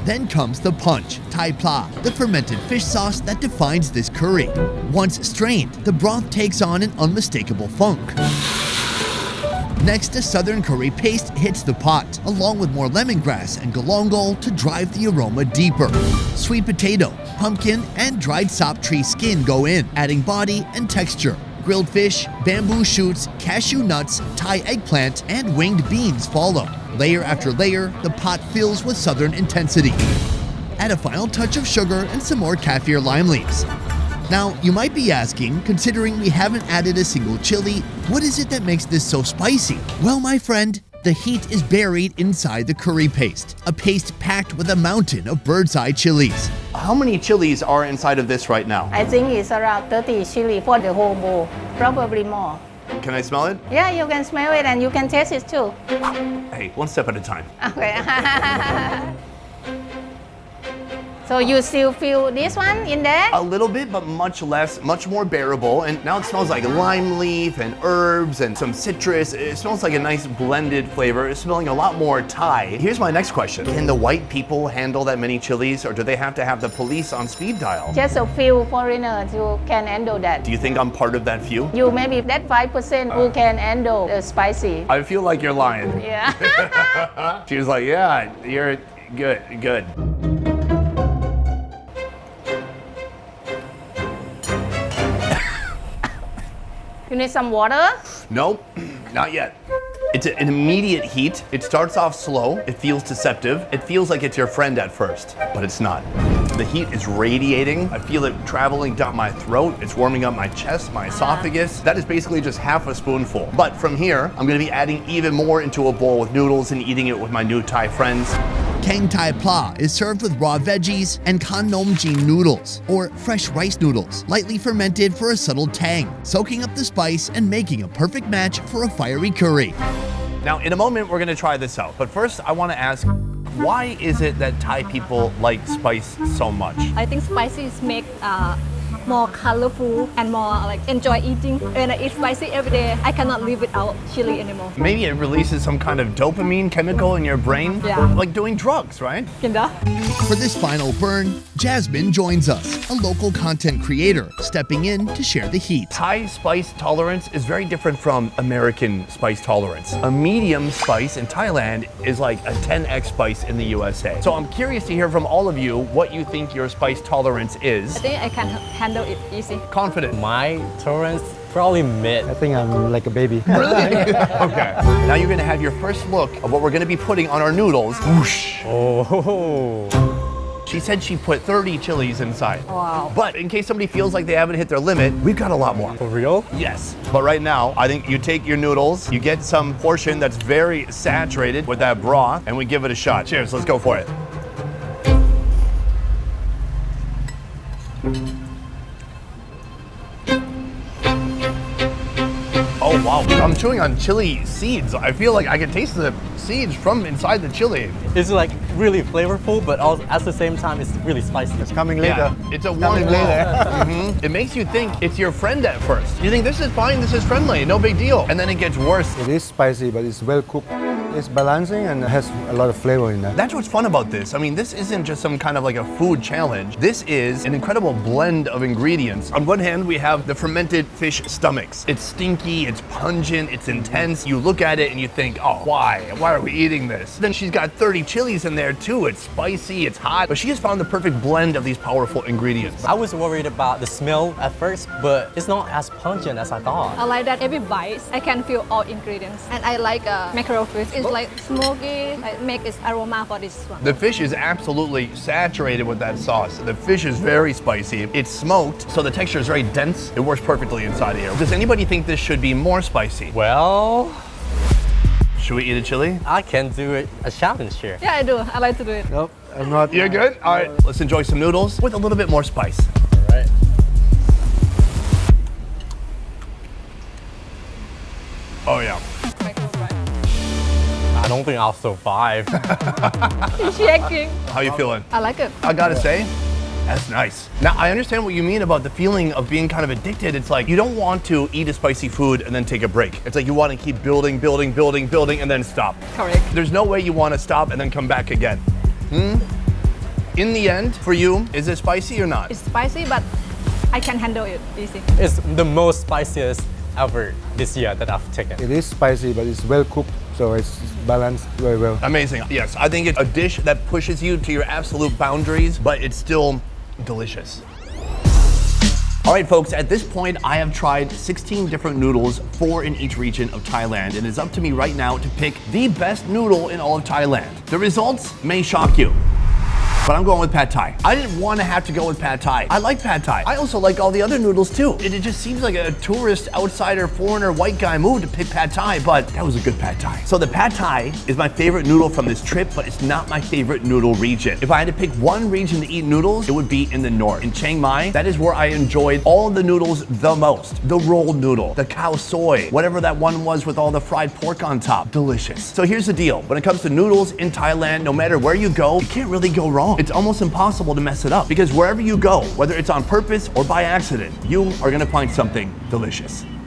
Then comes the punch, Thai Pla, the fermented fish sauce that defines this curry. Once strained, the broth takes on an unmistakable funk. Next, a southern curry paste hits the pot, along with more lemongrass and galangal to drive the aroma deeper. Sweet potato, pumpkin, and dried sop tree skin go in, adding body and texture. Grilled fish, bamboo shoots, cashew nuts, Thai eggplant, and winged beans follow. Layer after layer, the pot fills with southern intensity. Add a final touch of sugar and some more kaffir lime leaves. Now, you might be asking, considering we haven't added a single chili, what is it that makes this so spicy? Well, my friend, the heat is buried inside the curry paste, a paste packed with a mountain of bird's eye chilies. How many chilies are inside of this right now? I think it's around 30 chili for the whole bowl, probably more. Can I smell it? Yeah, you can smell it and you can taste it too. Hey, one step at a time. Okay. So you still feel this one in there? A little bit, but much less, much more bearable. And now it smells like lime leaf and herbs and some citrus. It smells like a nice blended flavor. It's smelling a lot more Thai. Here's my next question. Can the white people handle that many chilies, or do they have to have the police on speed dial? Just a few foreigners who can handle that. Do you think I'm part of that few? You maybe that 5% who can handle the spicy. I feel like you're lying. Yeah. She was like, yeah, you're good. You need some water? Nope, not yet. It's an immediate heat. It starts off slow. It feels deceptive. It feels like it's your friend at first, but it's not. The heat is radiating. I feel it traveling down my throat. It's warming up my chest, my esophagus. That is basically just half a spoonful. But from here, I'm gonna be adding even more into a bowl with noodles and eating it with my new Thai friends. Kang Thai Pla is served with raw veggies and Kan Nom Jin noodles, or fresh rice noodles, lightly fermented for a subtle tang, soaking up the spice and making a perfect match for a fiery curry. Now, in a moment, we're gonna try this out. But first, I wanna ask, why is it that Thai people like spice so much? I think spices make more colorful and more like enjoy eating. When I eat spicy every day, I cannot live without chili anymore. Maybe it releases some kind of dopamine chemical in your brain? Yeah. Like doing drugs, right? Kinda. For this final burn, Jasmine joins us, a local content creator, stepping in to share the heat. Thai spice tolerance is very different from American spice tolerance. A medium spice in Thailand is like a 10x spice in the USA. So I'm curious to hear from all of you what you think your spice tolerance is. I think I can handle it easy. Confident. My tolerance Probably mid. I think I'm like a baby. Okay. Now you're gonna have your first look of what we're gonna be putting on our noodles. Whoosh. Oh. She said she put 30 chilies inside. Wow. But in case somebody feels like they haven't hit their limit, we've got a lot more. For real? Yes. But right now, I think you take your noodles, you get some portion that's very saturated with that broth, and we give it a shot. Cheers, let's go for it. Oh wow, I'm chewing on chili seeds. I feel like I can taste the seeds from inside the chili. It's like really flavorful, but also at the same time, it's really spicy. It's coming later. Yeah, it's a warm later. It makes you think it's your friend at first. You think this is fine, this is friendly, no big deal. And then it gets worse. It is spicy, but it's well cooked. It's balancing and has a lot of flavor in there. That's what's fun about this. I mean, this isn't just some kind of like a food challenge. This is an incredible blend of ingredients. On one hand, we have the fermented fish stomachs. It's stinky, it's pungent, it's intense. You look at it and you think, oh, why? Why are we eating this? Then she's got 30 chilies in there too. It's spicy, it's hot, but she has found the perfect blend of these powerful ingredients. I was worried about the smell at first, but it's not as pungent as I thought. I like that every bite, I can feel all ingredients. And I like mackerel fish. It's like smoky, I make its aroma for this one. The fish is absolutely saturated with that sauce. The fish is very spicy. It's smoked, so the texture is very dense. It works perfectly inside here. Does anybody think this should be more spicy? Well, should we eat a chili? I can do it a challenge here. Yeah, I do. I like to do it. Nope, I'm not. You're good? All right, let's enjoy some noodles with a little bit more spice. All right. Oh yeah. I don't think I'll survive. It's shaking. How you feeling? I like it. I gotta say, that's nice. Now, I understand what you mean about the feeling of being kind of addicted. It's like you don't want to eat a spicy food and then take a break. It's like you want to keep building, building, building, building, and then stop. Correct. There's no way you want to stop and then come back again. In the end, for you, is it spicy or not? It's spicy, but I can handle it easy. It's the most spiciest ever this year that I've taken. It is spicy, but it's well cooked, so it's balanced very well. Amazing. Yes, I think it's a dish that pushes you to your absolute boundaries, but it's still delicious. All right, folks, at this point, I have tried 16 different noodles, 4 in each region of Thailand, and it's up to me right now to pick the best noodle in all of Thailand. The results may shock you, but I'm going with Pad Thai. I didn't want to have to go with Pad Thai. I like Pad Thai. I also like all the other noodles too. It just seems like a tourist, outsider, foreigner, white guy move to pick Pad Thai, but that was a good Pad Thai. So the Pad Thai is my favorite noodle from this trip, but it's not my favorite noodle region. If I had to pick one region to eat noodles, it would be in the north. In Chiang Mai, that is where I enjoyed all the noodles the most. The rolled noodle, the khao soy, whatever that one was with all the fried pork on top. Delicious. So here's the deal. When it comes to noodles in Thailand, no matter where you go, you can't really go wrong. It's almost impossible to mess it up because wherever you go, whether it's on purpose or by accident, you are gonna find something delicious.